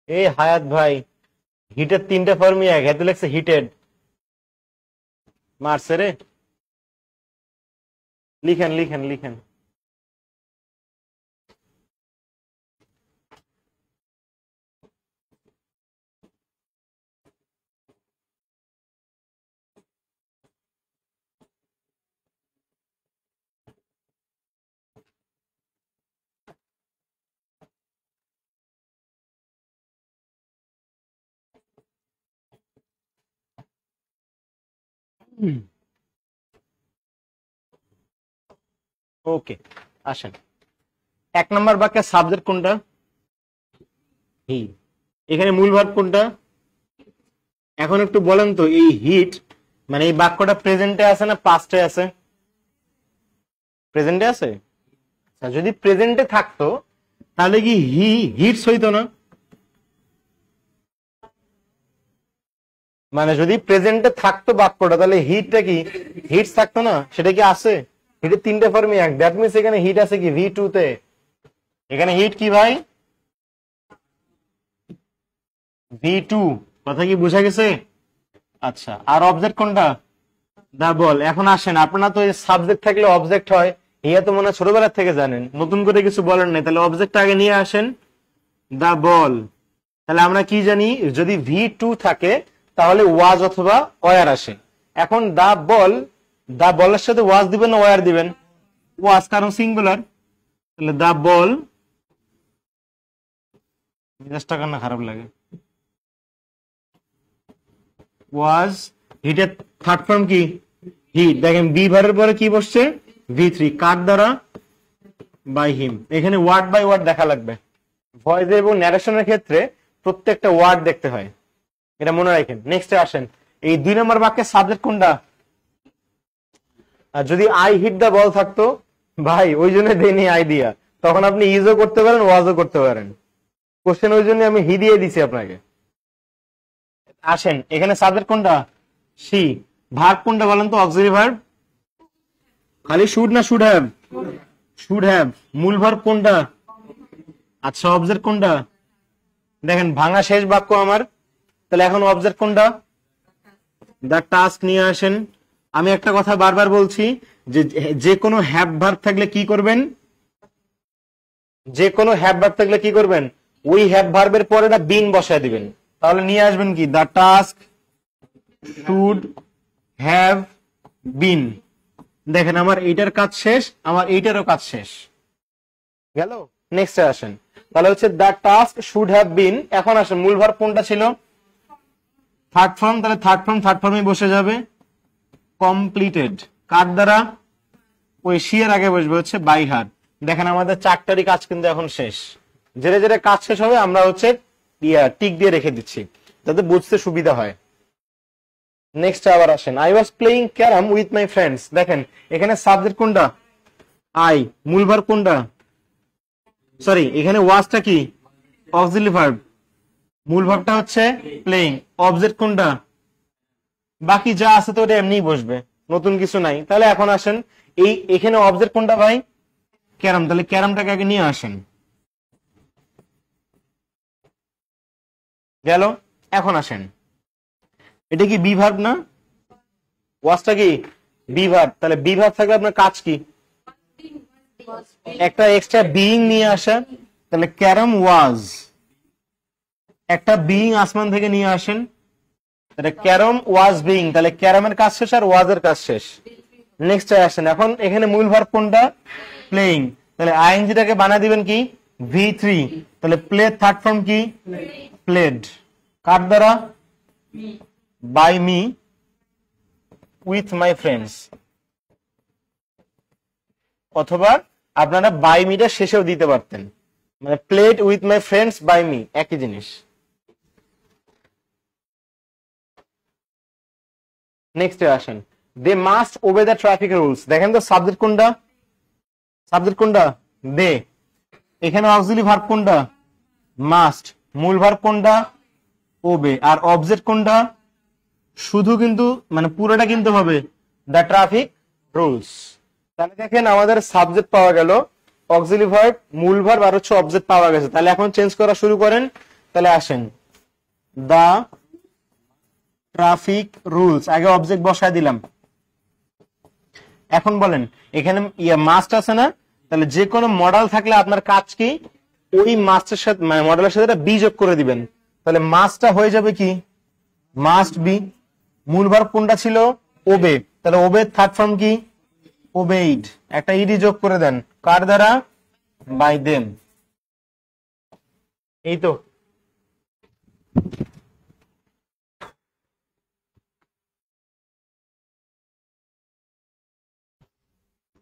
এই হায়াত ভাই, হিটের 3টে ফর্মই এক, এত লেগছে হিটেড, মারছে রে। লিখেন লিখেন লিখেন। ওকে, আসেন। 1 নম্বর বাক্যের সাবজেক্ট কোনটা? হি। এখানে মূল ভার্ব কোনটা? এখন একটু বলেন তো, এই হিট মানে এই বাক্যটা প্রেজেন্টে আছে না পাস্টে আছে? প্রেজেন্টে আছে। আচ্ছা, যদি প্রেজেন্টে থাকতো তাহলে কি হিটস হইতো না? মানে যদি প্রেজেন্টে থাকতো বাক্যটা, তাহলে হিটটা কি হিটস থাকতো না? সেটা কি আছে? হিটের 3টে ফর্মই এক, দ্যাট মিনস এখানে হিট আছে কি V2 তে। এখানে হিট কি ভাই? V2। কথা কি বোঝা গেছে? আচ্ছা, আর অবজেক্ট কোনটা? দা বল। এখন আসেন, আপনারা তো সাবজেক্ট থাকলে অবজেক্ট হয়, ইয়া তো মনে হয় ছোটবেলা থেকে জানেন, নতুন করে কিছু বলেন নাই। তাহলে অবজেক্ট আগে নিয়ে আসেন, দা বল। তাহলে আমরা কি জানি, যদি V2 থাকে তাহলে ওয়াজ অথবা ওয়ার আসে। এখন দা বল, দা বলের সাথে ওয়াজ দিবেন না ওয়ার দিবেন? ওয়াজ, কারণ সিঙ্গুলার। তাহলে দা বল, মেজাজটা কেন খারাপ লাগে, ওয়াজ। হিটের থার্ড ফর্ম কি? হিট। দেখেন বি ভারের পরে কি বসছে? V3। কার দ্বারা? By him. এখানে ওয়ার্ড বাই ওয়ার্ড দেখা লাগবে। ভয়েস এবং ন্যারেশনের ক্ষেত্রে প্রত্যেকটা ওয়ার্ড দেখতে হয়, এটা মনে রাখেন। নেক্সটে আসেন, এই 2 নম্বর বাক্যের সাবজেক্ট কোনটা? আর যদি আই হিট দা বল থাকতো, ভাই ওই জন্য দেয়নি আইডিয়া, তখন আপনি ইজও করতে পারেন ওয়াজও করতে পারেন। কোশ্চেন ওই জন্য আমি হি দিয়ে দিছি আপনাকে। আসেন এখানে সাবজেক্ট কোনটা? সি। ভার্ব কোনটা বলেন তো? Auxiliary verb. খালি শুড না শুড হ্যাভ? Should have. মূল ভার্ব কোনটা? আচ্ছা অবজেক্ট কোনটা? দেখেন ভাঙা শেষ বাক্য আমার, তাহলে এখন অবজেক্ট কোনটা? দ্য টাস্ক নিয়ে আসেন। আমি একটা কথা বারবার বলছি যে যে কোনো হ্যাভ ভার্ব থাকলে কি করবেন? যে কোনো হ্যাভ ভার্ব থাকলে কি করবেন? ওই হ্যাভ ভার্বের পরে একটা বিন বসায় দিবেন, তাহলে নিয়ে আসবেন কি? The task should have been. দেখেন আমার এইটার কাজ শেষ, আমার এইটারও কাজ শেষ গেল। নেক্সটে আসেন, তাহলে হচ্ছে the task should have been. এখন আসেন মূল ভার্ব কোনটা ছিল? থার্ড ফর্ম, তাহলে থার্ড ফর্মে বসে যাবে কমপ্লিটেড। কার দ্বারা? ওই সি এর আগে বসবে হচ্ছে বাই হার। দেখেন আমাদের চারটারই কাজ কিন্তু এখন শেষ। যেটা যেটা কাজ শেষ হবে আমরা হচ্ছে টিক দিয়ে রেখে দিচ্ছি যাতে বুঝতে সুবিধা হয়। নেক্সট আবার আসেন, I was playing carrom with my friends. দেখেন এখানে সাবজেক্ট কোনটা? আই। মূল ভার্ব কোনটা? সরি এখানে ওয়াজটা কি? Auxiliary verb. মূল ভার্বটা হচ্ছে প্লেইং। অবজেক্ট কোনটা? বাকি যা আছে তো ওটা এমনিই বসবে, নতুন কিছু নাই। তাহলে এখন আসেন এই এখানে অবজেক্ট কোনটা ভাই? ক্যারাম। তাহলে ক্যারামটাকে আগে নিয়ে আসেন গেল। এখন আসেন এটা কি বি ভার্ব না? ওয়াজটা কি বি ভার্ব, তাহলে বি ভার্ব থাকলে আপনার কাজ কি? একটা এক্সট্রা বিইং নিয়ে আসা, তাহলে ক্যারাম ওয়াজ। একটা বিইং আসমান থেকে নিয়ে আসেন, তাহলে ক্যারাম ওয়াজ বিইং, তাহলে ক্যারামের কাজ শেষ আর ওয়াজের কাজ শেষ। নেক্সট আসেন, এখন এখানে মূল ভার্ব কোনটা? প্লেইং, তাহলে আইএনজিটাকে বানিয়ে দিবেন কি? V3, তাহলে প্লে থার্ড ফর্ম কি? প্লেড। কার দ্বারা? By me with my friends. অথবা আপনারা বাই মিটা শেষেও দিতে পারতেন, মানে played with my friends by me একই জিনিস। নেক্সট আসেন, they must obey the traffic rules. দেখেন তো সাবজেক্ট কোনটা? সাবজেক্ট কোনটা? দে। এখানে অক্সিলারি ভার্ব কোনটা? মাস্ট। মূল ভার্ব কোনটা? ওবে। আর অবজেক্ট কোনটা? শুধু কিন্তু মানে পুরোটা কিন্তু হবে দ্য ট্রাফিক রুলস। তাহলে দেখেন আমাদের সাবজেক্ট পাওয়া গেল, অক্সিলারি ভার্ব, মূল ভার্ব আর হচ্ছে অবজেক্ট পাওয়া গেছে। তাহলে এখন চেঞ্জ করা শুরু করেন। তাহলে আসেন দা ট্রাফিক রুলস, আগে অবজেক্ট বসায় দিলাম। এখন বলেন এখানে মাস্ট আছে না, তাহলে যে কোনো মডেল থাকলে আপনার কাজ কি? ওই মাস্টের সাথে মানে মডেলের সাথে একটা বি যোগ করে দিবেন, তাহলে মাস্টটা হয়ে যাবে কি? Must be. মূল ভার্ব কোনটা ছিল? ওবে, তাহলে ওবে থার্ড ফর্ম কি? ওবেইড। একটা ইডি যোগ করে দেন, কার দ্বারা? By them. এই তো।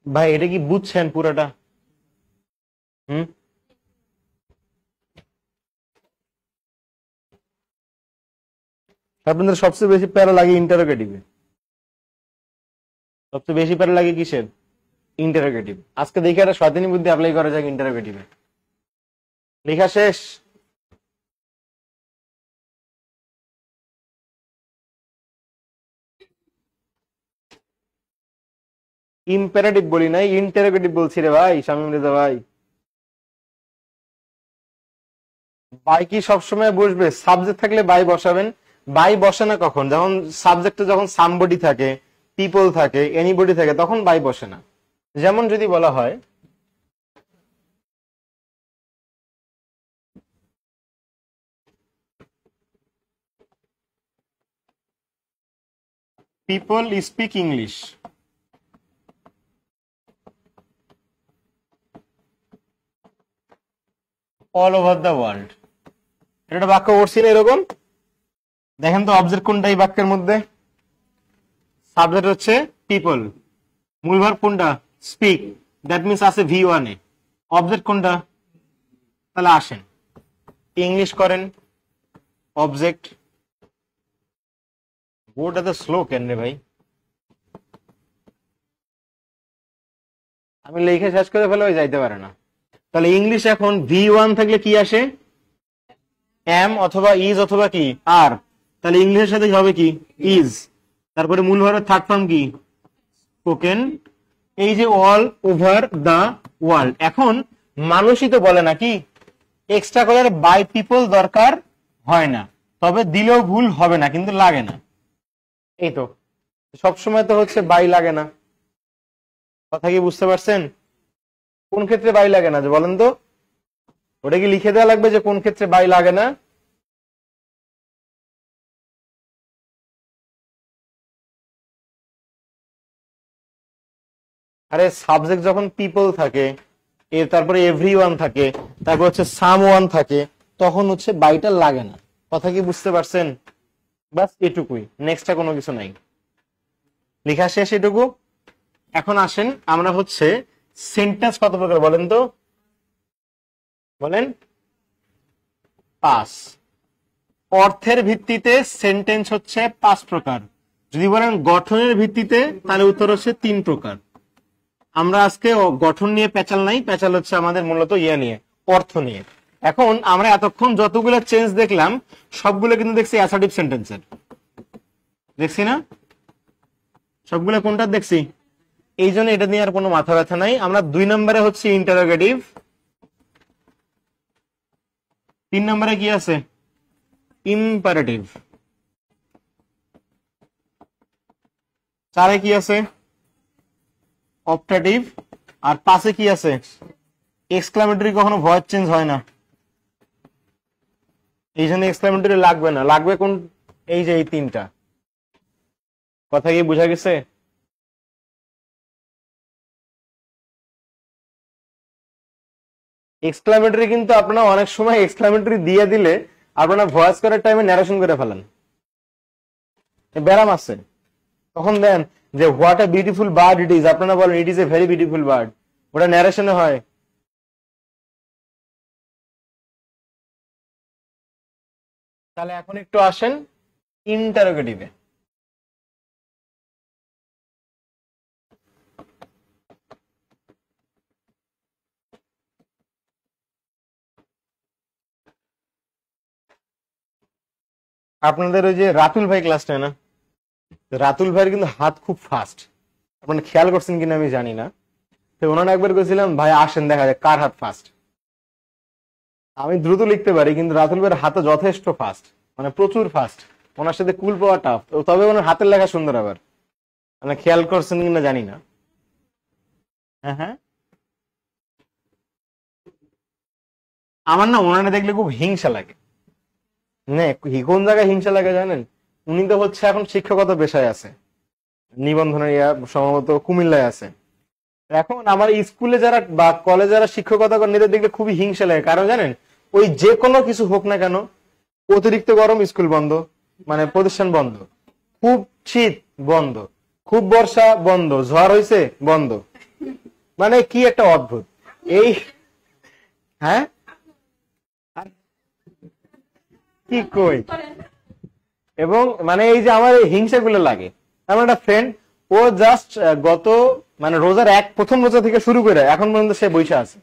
ভাই এটা কি বুঝছেন পুরোটা? হুম, আপনাদের সবচেয়ে বেশি প্যারা লাগে ইন্টারোগেটিভে। সবচেয়ে বেশি প্যারা লাগে কিসের? ইন্টারোগেটিভ। আজকে দেখে একটা শয়তানি বুদ্ধি অ্যাপ্লাই করা যাক ইন্টারোগেটিভে। লেখা শেষ? ইম্পারেটিভ বলি নাই, ইন্টারোগেটিভ বলছি রে ভাই শামীম রেজা ভাই। বাই কি সবসময় বসবে? সাবজেক্ট থাকলে বাই বসাবেন। বাই বসে না কখন? যখন সাবজেক্টে যখন সামবডি থাকে, পিপল থাকে, এনিবডি থাকে, তখন বাই বসে না। যেমন যদি বলা হয় people speak English, all over the world. এটা বাক্য করছি না এরকম? দেখেন তো অবজেক্ট কোনটা এই বাক্যের মধ্যে? সাবজেক্ট হচ্ছে পিপল, মূল ভার্ব কোনটা? স্পিক, দ্যাট মিন্স আছে V1 এ। অবজেক্ট কোনটা? তাহলে আসেন ইংলিশ করেন, অবজেক্ট। বোর্ড এত স্লো কেন রে ভাই? আমি লিখে শেষ করে ফেলে ওই যাইতে পারে না। তাহলে ইংলিশ এখন V1 থাকলে কি আসে? এম অথবা ইজ অথবা কি আর। তাহলে ইংলিশের সাথে হবে কি? ইজ। তারপরে মূল ভার্বের থার্ড ফর্ম কি? স্পোকেন। এই যে অল ওভার দা ওয়ার্ল্ড, এখন মানুষই তো বলে না কি এক্সট্রা করে বাই পিপল দরকার হয় না, তবে দিলেও ভুল হবে না, কিন্তু লাগে না। এই তো সবসময় তো হচ্ছে বাই লাগে না। কথা কি বুঝতে পারছেন? কোন ক্ষেত্রে বাই লাগে না যে বলেন তো? ওটা কি লিখে দেওয়া লাগবে যে কোন ক্ষেত্রে বাই লাগে না? আরে সাবজেক্ট যখন পিপল থাকে, এর তারপরে এভরিওয়ান থাকে, তারপর হচ্ছে সামওয়ান থাকে, তখন হচ্ছে বাইটা লাগে না। কথা কি বুঝতে পারছেন? বাস এটুকুই, নেক্সটটা কোনো কিছু নাই। লেখা শেষ এটুকু। এখন আসেন আমরা হচ্ছে সেন্টেন্স কত প্রকার বলেন তো? বলেন। 5। অর্থের ভিত্তিতে সেন্টেন্স হচ্ছে 5 প্রকার। যদি বলেন গঠনের ভিত্তিতে তাহলে উত্তর হচ্ছে 3 প্রকার। আমরা আজকে গঠন নিয়ে পেঁচাল নাই, পেঁচাল হচ্ছে আমাদের মূলত ইয়ে নিয়ে, অর্থ নিয়ে। এখন আমরা এতক্ষণ যতগুলো চেঞ্জ দেখলাম সবগুলো কিন্তু দেখছি অ্যাসার্টিভ সেন্টেন্সের, দেখছি না? সবগুলো কোনটা দেখছি? এই জন্য এটা নিয়ে আর কোনো মাথা ব্যথা নাই। আমরা 2 নম্বরে হচ্ছে ইন্টারোগেটিভ, 3 নম্বরে কি আছে? ইম্পারেটিভ, 4-এ কি আছে? অপটেটিভ, আর 5-এ কি আছে? এক্সক্লামেটরি। কখনো ভয়েস চেঞ্জ হয় না, এই জন্য এক্সক্লামেটরি লাগবে না। লাগবে কোন? এই যে এই 3টা। কথা কি বোঝা গেছে? এক্সক্লামেটরি কিন্তু আপনারা অনেক সময় এক্সক্লামেটরি দিয়ে দিলে আপনারা ভয়েস করার টাইমে ন্যারেশন করে ফেলেন, ব্যারাম আছে। তখন দেন যে what a beautiful bird it is, আপনারা বলেন it is a very beautiful bird, ওটা ন্যারেশনে হয়। তাহলে এখন একটু আসেন ইন্টারোগেটিভে। আপনাদের ওই যে রাতুল ভাই ক্লাস নেয় না, রাতুল ভাইয়ের কিন্তু হাত খুব ফাস্ট। আপনারা খেয়াল করছেন কিনা আমি জানি না। তো ওনারা একবার গেছিলাম, ভাই আসেন দেখা যায় কার হাত ফাস্ট। আমি দ্রুত লিখতে পারি কিন্তু রাতুল ভাইয়ের হাতে যথেষ্ট ফাস্ট, মানে প্রচুর ফাস্ট। ওনার সাথে কুল পাওয়া টাফ, তবে ওনার হাতের লেখা সুন্দর। আবার মানে খেয়াল করছেন কিনা জানি না। হ্যাঁ হ্যাঁ, আমার না ওনারা দেখলে খুব হিংসা লাগে। না, কোন জায়গায় হিংসা লাগে জানেন? উনি তো হচ্ছে এখন শিক্ষকতা পেশায় আছে, নিবন্ধনের সম্ভবত কুমিল্লায় আছে। এখন আমার স্কুলে যারা বা কলেজে যারা শিক্ষকতা করেন এদের দেখলে খুবই হিংসা লাগে। কারণ জানেন, ওই যে কোনো কিছু হোক না কেন, অতিরিক্ত গরম স্কুল বন্ধ, মানে প্রতিষ্ঠান বন্ধ, খুব শীত বন্ধ, খুব বর্ষা বন্ধ, ঝড় হয়েছে বন্ধ। মানে কি একটা অদ্ভুত এই। হ্যাঁ, আর কি কই। এবং মানে এই যে আমার এই হিংসাগুলো লাগে। আমার একটা ফ্রেন্ড, ও জাস্ট গত মানে রোজার প্রথম রোজা থেকে শুরু করে এখন পর্যন্ত সে বৈশা আছে,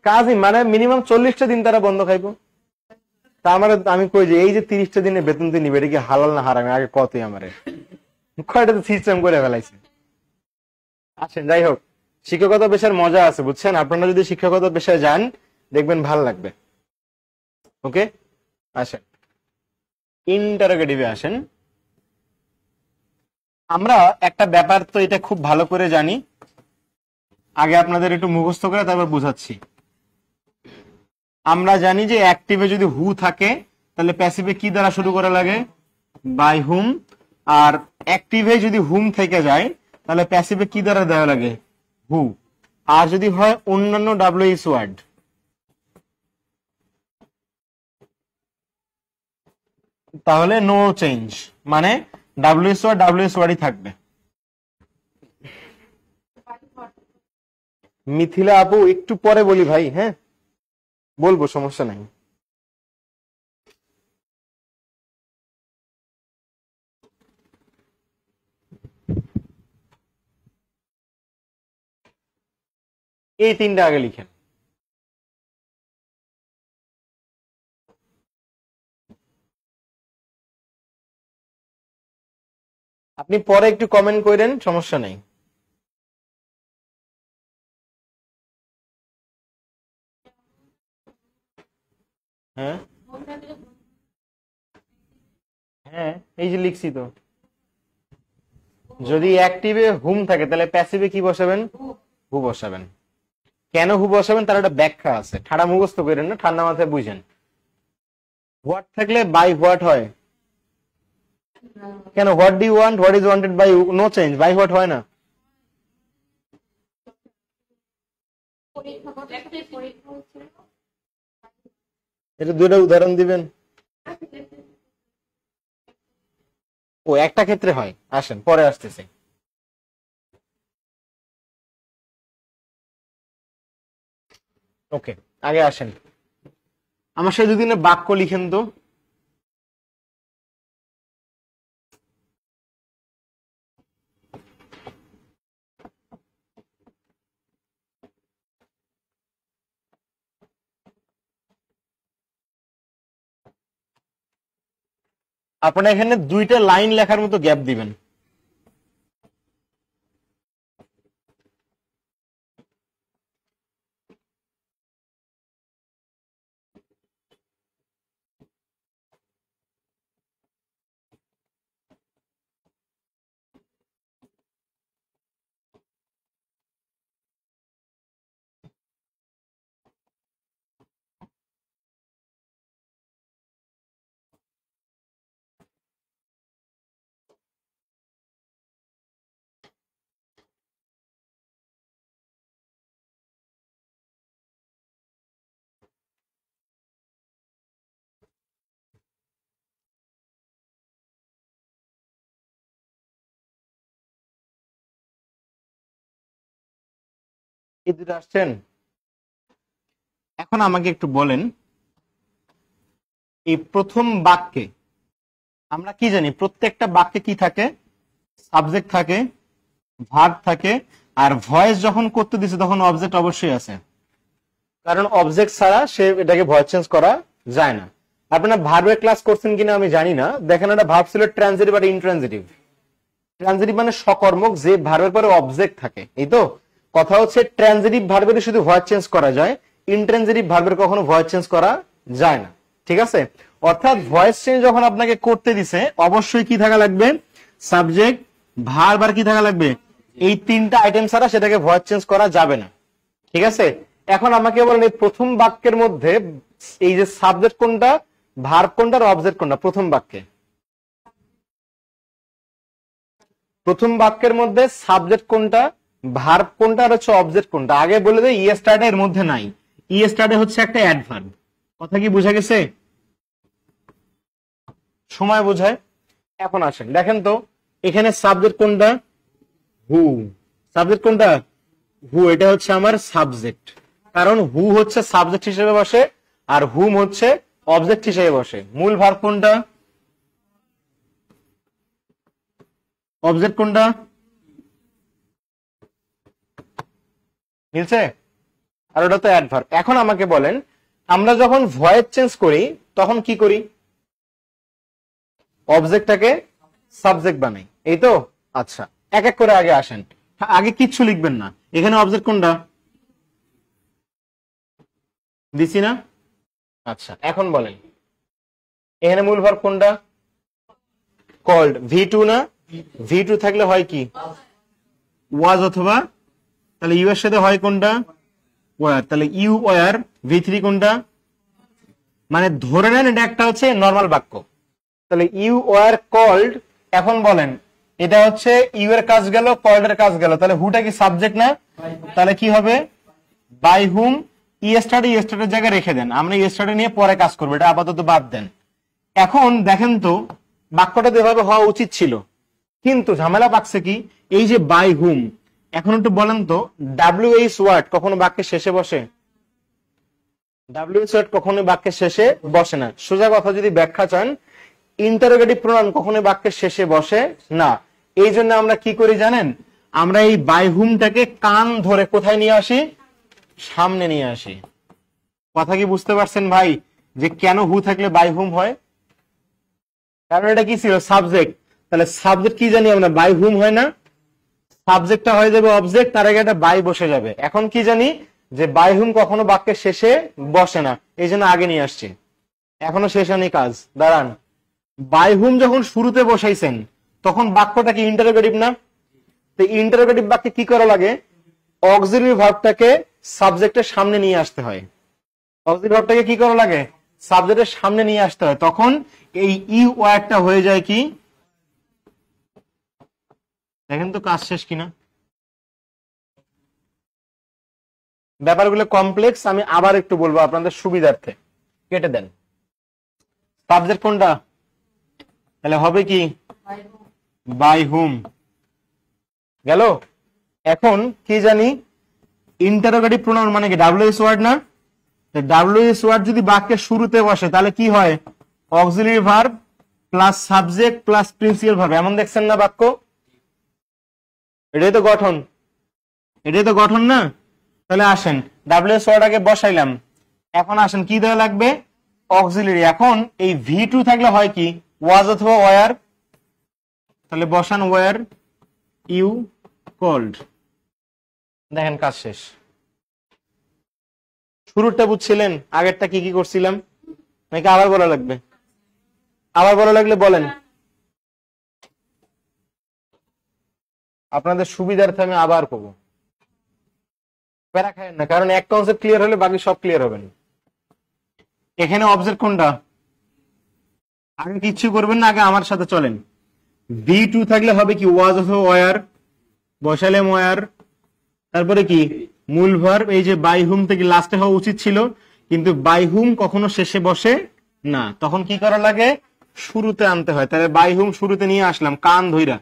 কাজই মানে মিনিমাম 40টা দিন তারা বন্ধ খাইবো। তা আমার আমি কই যে এই যে 30টা দিনে বেতন তুই নিবে, এটা কি হালাল না হারাম? আগে কতই আমারে কয়টা তো সিস্টেম করে ফেলাইছে। আসেন যাই হোক, শিক্ষকতা পেশার মজা আছে বুঝছেন। আপনারা যদি শিক্ষকতা পেশায় যান দেখবেন ভাল লাগবে। ওকে, আসেন ইন্টারোগেটিভে আসেন। আমরা একটা ব্যাপার তো এটা খুব ভালো করে জানি, আগে আপনাদের একটু মুখস্থ করে তারপর বুঝাচ্ছি। আমরা জানি যে অ্যাক্টিভে যদি হু থাকে তাহলে প্যাসিভে কি দ্বারা শুরু করা লাগে? বাই হুম। আর অ্যাক্টিভে যদি হুম থেকে যায় তাহলে প্যাসিভে কি দ্বারা দেওয়া লাগে? হু। আর যদি হয় অন্যান্য ডাব্লিউএস ওয়ার্ড, তাহলে নো চেঞ্জ, মানে ডাব্লিউএস ওয়ার্ডই থাকবে। মিথিলা আপু একটু পরে বলি ভাই, হ্যাঁ বলবো, সমস্যা নাই। এই তিনটা আগে লিখেন। আপনি পরে একটু কমেন্ট করেন, সমস্যা নেই। হ্যাঁ হ্যাঁ, এই যে লিখছি তো। যদি অ্যাক্টিভে হুম থাকে তাহলে প্যাসিভে কি বসাবেন? হু বসাবেন। কেন হু বসাবেন তার একটা ব্যাখ্যা আছে, ঠাড়া মুখস্থ করেন না, ঠান্ডা মাথায় বুঝেন। হোয়াট থাকলে বাই হোয়াট হয়। কেন what do you want, what is wanted by, no change, by what হয় না? এটা দুটো উদাহরণ দিবেন। ও একটা ক্ষেত্রে হয়, আসেন পরে আসতেছে। ওকে, আগে আসেন আমার সাথে দুদিনের বাক্য লিখেন তো। আপনারা এখানে দুইটা লাইন লেখার মতো গ্যাপ দিবেন। এই দুটো আসছেন। এখন আমাকে একটু বলেন, এই প্রথম বাক্যে আমরা কি জানি? প্রত্যেকটা বাক্যে কি থাকে? সাবজেক্ট থাকে, ভার্ব থাকে, আর ভয়েস যখন করতে দিছে তখন অবজেক্ট অবশ্যই আছে, কারণ অবজেক্ট ছাড়া সে এটাকে ভয়েস চেঞ্জ করা যায় না। আপনারা ভার্বের ক্লাস করছেন কিনা আমি জানি না। দেখেন একটা ভার্ব ছিল ট্রানজিটিভ আর ইনট্রানজিটিভ। ট্রানজিটিভ মানে সকর্মক, যে ভার্বের পরে অবজেক্ট থাকে। এই তো কথা হচ্ছে, ট্রানজিটিভ ভার্বের শুধু ভয়েস চেঞ্জ করা যায়, ইনট্রানজিটিভ ভার্বের কখনো ভয়েস চেঞ্জ করা যায় না। ঠিক আছে? অর্থাৎ ভয়েস চেঞ্জ যখন আপনাকে করতে দিছে অবশ্যই কি থাকা লাগবে? সাবজেক্ট, ভার্ব আর কি থাকা লাগবে? এই তিনটা আইটেম ছাড়া সেটাকে ভয়েস চেঞ্জ করা যাবে না। ঠিক আছে? এখন আমাকে বলেন, এই প্রথম বাক্যের মধ্যে এই যে সাবজেক্ট কোনটা, ভার্ব কোনটা আর অবজেক্ট কোনটা? প্রথম বাক্যে প্রথম বাক্যের মধ্যে সাবজেক্ট কোনটা, ভার্ব কোনটা আর হচ্ছে অবজেক্ট কোনটা? আগে বলে দেয় ই স্টার্টে এর মধ্যে নাই। ই স্টার্টে হচ্ছে একটা অ্যাডভার্ব। কথা কি বোঝা গেছে? সময় বোঝায়। এখন আসেন দেখেন তো, এখানে সাবজেক্ট কোনটা? হু। সাবজেক্ট কোনটা? হু। এটা হচ্ছে আমার সাবজেক্ট, কারণ হু হচ্ছে সাবজেক্ট হিসেবে বসে আর হুম হচ্ছে অবজেক্ট হিসেবে বসে। মূল ভার্ব কোনটা? অবজেক্ট কোনটা? মিলছে? আর ওটা তো অ্যাডভার্ব। এখন আমাকে বলেন, আমরা যখন ভয়েস চেঞ্জ করি তখন কি করি? অবজেক্টটাকে সাবজেক্ট বানাই, এই তো? আচ্ছা, এক এক করে আগে আসেন। আগে কিচ্ছু লিখবেন না। এখানে অবজেক্ট কোনটা দিছি না? আচ্ছা, এখন বলেন এখানে মূল ভার্ব কোনটা? কল্ড। ভি2 না? ভি2 থাকলে হয় কি? ওয়াজ অথবা, তাহলে ইউ এর সাথে হয় কোনটা? ওয়ার। তাহলে ইউ ওয়ার। ভি3 কোনটা? মানে ধরে নেন এটা একটা হচ্ছে নর্মাল বাক্য। তাহলে ইউ ওয়ার কল্ড। এখন বলেন, এটা হচ্ছে ইউ এর কাজ গেল, কল্ড এর কাজ গেল, তাহলে হুটা কি সাবজেক্ট না? তাহলে কি হবে? বাই হুম। ই স্টার্টের জায়গায় রেখে দেন, আমরা ই স্টার্টে নিয়ে পরে কাজ করবো, এটা আপাতত বাদ দেন। এখন দেখেন তো, বাক্যটা যেভাবে হওয়া উচিত ছিল, কিন্তু ঝামেলা পাকছে কি? এই যে বাই হুম, এখন একটু বলেন তো, ডাব্লিউএইচ ওয়ার্ড কখনো বাক্যের শেষে বসে? ডাব্লিউএইচ ওয়ার্ড কখনো বাক্যের শেষে বসে না। সোজা কথা যদি ব্যাখ্যা চান, ইন্টারোগেটিভ প্রোনাউন কখনো বাক্যের শেষে বসে না। এই জন্য আমরা কি করি জানেন? আমরা এই বাই হুমটাকে কান ধরে কোথায় নিয়ে আসি? সামনে নিয়ে আসি। কথা কি বুঝতে পারছেন ভাই, যে কেন হু থাকলে বাই হুম হয়? কারণ এটা কি ছিল? সাবজেক্ট। তাহলে সাবজেক্ট কি জানি আমরা, বাই হুম হয় না? সাবজেক্টটা হয়ে যাবে অবজেক্ট, তার আগে একটা বাই বসে যাবে। এখন কি জানি যে বাই হুম কখনো বাক্যের শেষে বসে না, এই জন্য আগে নিয়ে আসছি। এখনো শেষ হয়নি কাজ, দাঁড়ান। বাই হুম যখন শুরুতে বসাইছেন তখন বাক্যটা কি ইন্টারোগেটিভ না? তো ইন্টারোগেটিভ বাক্যে কি করা লাগে? অক্সিলারি ভার্বটাকে সাবজেক্টের সামনে নিয়ে আসতে হয়। অক্সিলারি ভার্বটাকে কি করা লাগে? সাবজেক্টের সামনে নিয়ে আসতে হয়। তখন এই ইউ ওয়ার্ডটা হয়ে যায় কি, দেখেন তো কাজ শেষ কিনা। ব্যাপারগুলো কমপ্লেক্স, আমি আবার একটু বলবো আপনাদের সুবিধার্থে। কেটে দেন। সাবজেক্ট কোনটা? তাহলে হবে কি, বাই হুম। গেল? এখন কি জানি, ইন্টারোগেটিভ প্রোনাউন মানে কি? ডাব্লিউএস ওয়ার্ড না? ডাব্লিউএস ওয়ার্ড যদি বাক্যের শুরুতে বসে তাহলে কি হয়? Auxiliary verb plus subject plus principal verb. এমন দেখছেন না বাক্য? এটাই তো গঠন, এটাই তো গঠন না? তাহলে আসেন, ডাব্লিউএস ওয়ার্ড আগে বসাইলাম। এখন আসেন কি দেওয়া লাগবে? অক্সিলারি। এখন এই ভি টু থাকলে হয় কি, ওয়াজ অথবা ওয়ার। তাহলে বসান ওয়ার ইউ কল্ড। দেখেন কাজ শেষ। শুরুটা বুঝছিলেন? আগেরটা কি কি করছিলাম? নাকি আবার বলা লাগবে? আবার বলা লাগলে বলেন, আপনাদের সুবিধার্থে আমি আবার করবো। প্যারা খায়েন না, কারণ এক কনসেপ্ট ক্লিয়ার হলে বাকি সব ক্লিয়ার হবে না। এখানে অবজেক্ট কোনটা? আগে কিচ্ছু করবেন না, আগে আমার সাথে চলেন। ভি টু থাকলে হবে কি, ওয়াজ অথবা ওয়ার, বসালেম ওয়ার। তারপরে কি, মূল ভার্ব। এই যে বাই হুম থেকে লাস্টে হওয়া উচিত ছিল, কিন্তু বাই হুম কখনো শেষে বসে না, তখন কি করা লাগে? শুরুতে আনতে হয়। তাহলে বাই হুম শুরুতে নিয়ে আসলাম কান ধইরা।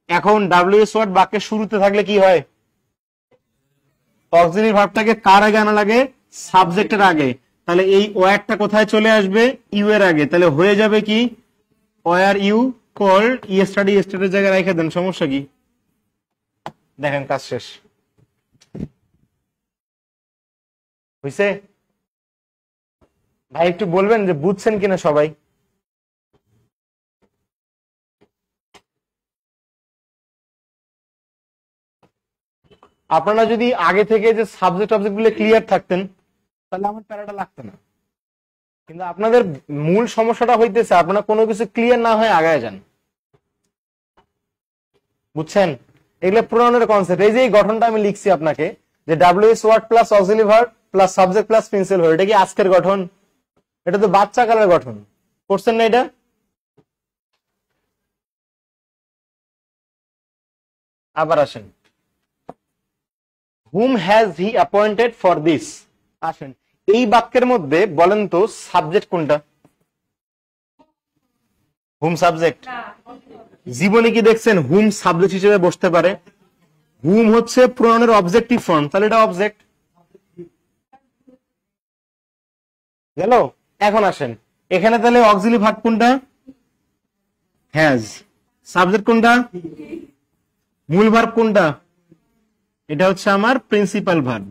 এখন ডাব্লিউএস ওয়ার্ড বাক্যের শুরুতে থাকলে কি হয়? অক্সিলারি ভার্বটাকে কার আগে আনা লাগে? সাবজেক্টের আগে। তাহলে এই ওয়ার্ডটা কোথায় চলে আসবে? ইউ এর আগে। তাহলে হয়ে যাবে কি, were you called. Yesterday yesterday জায়গায় রেখে দেন, সমস্যা কি? দেখেন কাজ শেষ হইছে? ভাই একটু বলবেন যে বুঝছেন কিনা সবাই? আপনারা যদি আগে থেকে যে সাবজেক্ট অবজেক্ট গুলো ক্লিয়ার থাকতেন তাহলে আমার প্যারাটা লাগতো না। কিন্তু আপনাদের মূল সমস্যাটা হইতেছে আপনারা কোনো কিছু ক্লিয়ার না হয়ে আগায় যান। বুঝছেন? এগুলো প্রোনাউনের কনসেপ্ট। এই যে এই গঠনটা আমি লিখছি আপনাকে, যে WH word plus auxiliary verb plus subject plus principal verb, এটা কি আজকের গঠন? এটা তো বাচ্চা কালের গঠন। করছেন না এটা? আবার আসেন, whom has he appointed for this. আসেন, এই বাক্যের মধ্যে বলেন তো সাবজেক্ট কোনটা? হুম সাবজেক্ট? জীবনে কি দেখছেন হুম সাবজেক্ট হিসেবে বসতে পারে? হুম হচ্ছে প্রোনাউনের অবজেক্টিভ ফর্ম, তাহলে এটা অবজেক্ট গেল। এখন আসেন, এখানে তাহলে অক্সিলারি ভার্ব কোনটা? হ্যাজ। সাবজেক্ট কোনটা? মূল ভার্ব কোনটা? এটা হচ্ছে আমার প্রিন্সিপাল ভার্ব।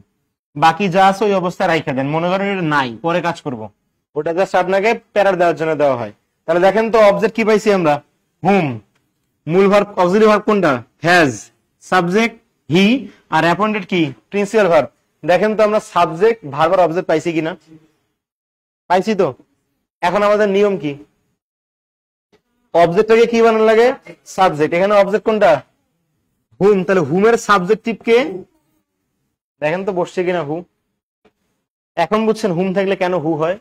বাকি যা আছে ওই অবস্থায় রাইখা দেন, মনে করেন এটা নাই, পরে কাজ করব। ওটা জাস্ট আপনাকে প্যারার দেওয়ার জন্য দেওয়া হয়। তাহলে দেখেন তো অবজেক্ট কি পাইছি আমরা? হুম। মূল ভার্ব অক্সিলারি ভার্ব কোনটা? হ্যাজ। Subject he. আর অ্যাপয়েন্টেড কি? Principal verb. দেখেন তো আমরা সাবজেক্ট ভার্ব আর অবজেক্ট পাইছি কিনা? পাইছি তো। এখন আমাদের নিয়ম কি? অবজেক্টটাকে কি বানানো লাগে? সাবজেক্ট। এখানে অবজেক্ট কোনটা? হুম। তাহলে হুমের সাবজেক্টিভ কে? দেখেন তো বসছে কিনা হু। এখন বুঝছেন হুম থাকলে কেন হু হয়?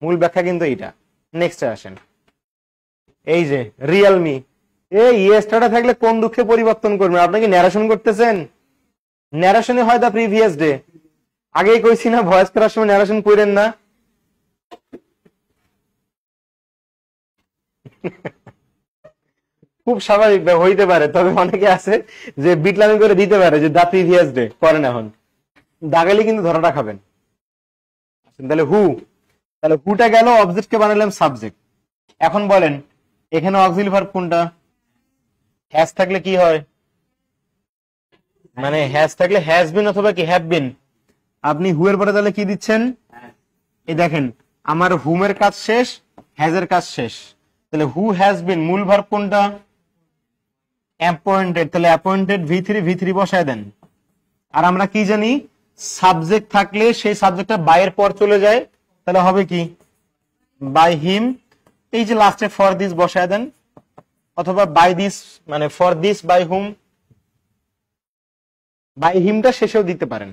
মূল ব্যাখ্যা কিন্তু এইটা। নেক্সট আসেন, এই যে রিয়েলমি, এই ইয়েস্টারডে থাকলে কোন দুঃখে পরিবর্তন করবেন? আপনি কি ন্যারেশন করতেছেন? ন্যারেশনে হয় দা প্রিভিয়াস ডে। আগেই কইছি না ভয়েস করার সময় ন্যারেশন কইরেন না। খুব স্বাভাবিক হইতে পারে, তবে অনেকে আছে যে বিটলামি করে দিতে পারে যে দা প্রিভিয়াস ডে করেন। এখন দাগালি কিন্তু ধরাটা খাবেন। তাহলে হু, তাহলে হুটা গেল, অবজেক্টকে বানালাম সাবজেক্ট। এখন বলেন এখানে অক্সিলারি ভার্ব কোনটা? হ্যাজ থাকলে কি হয়? মানে হ্যাজ থাকলে হ্যাজ বিন অথবা কি হ্যাভ বিন। আপনি হু এর পরে তাহলে কি দিচ্ছেন? এই দেখেন আমার হুমের কাজ শেষ, হ্যাজ এর কাজ শেষ, তাহলে হু হ্যাজ বিন মূল ভার্ব কোনটা? অ্যাপয়েন্টেড, তাহলে অ্যাপয়েন্টেড V3 বসায় দেন। আর আমরা কি জানি সাবজেক্ট থাকলে সেই সাবজেক্টটা বাই এর পর চলে যায়, তাহলে হবে কি বাই হিম। এই যে লাস্টে ফর দিস বসায় দেন, অথবা বাই দিস মানে ফর দিস বাই হুম, বাই হিমটা শেষেও দিতে পারেন।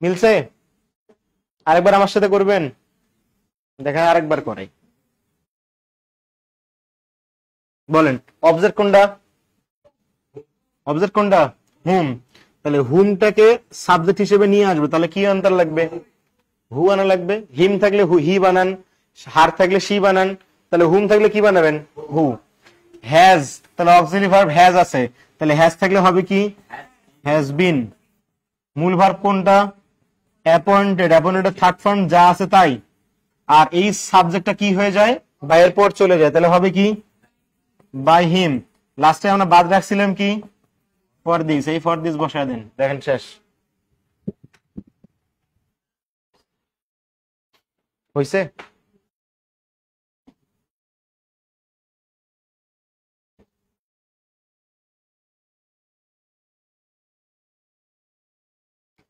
মিলছে? আরেকবার আমার সাথে করবেন, দেখেন আরেকবার করাই। বলেন অবজেক্ট কোনটা? অবজেক্ট কোনটা? হুম। তাহলে হুমটাকে সাবজেক্ট হিসেবে নিয়ে আসবে, তাহলে কি আনতে লাগবে? হু আনা লাগবে। হিম থাকলে হি বানান, হার থাকলে সি বানান, তাহলে হুম থাকলে কি বানাবেন? হু। হ্যাজ, তাহলে অক্সিলারি ভার্ব হ্যাজ আছে, তাহলে হ্যাজ থাকলে হবে কি হ্যাজ বিন। মূল ভার্ব কোনটা? অ্যাপয়েন্টেড, অ্যাপয়েন্টেড থার্ড ফর্ম যা আছে তাই। আর এই সাবজেক্টটা কি হয়ে যায়? বাই এর পর চলে যায়, তাহলে হবে কি বাই হিম। লাস্টে আমরা বাদ রাখছিলাম কি ফর দিস, এই ফর দিস বসায় দেন, দেখেন শেষ হইছে।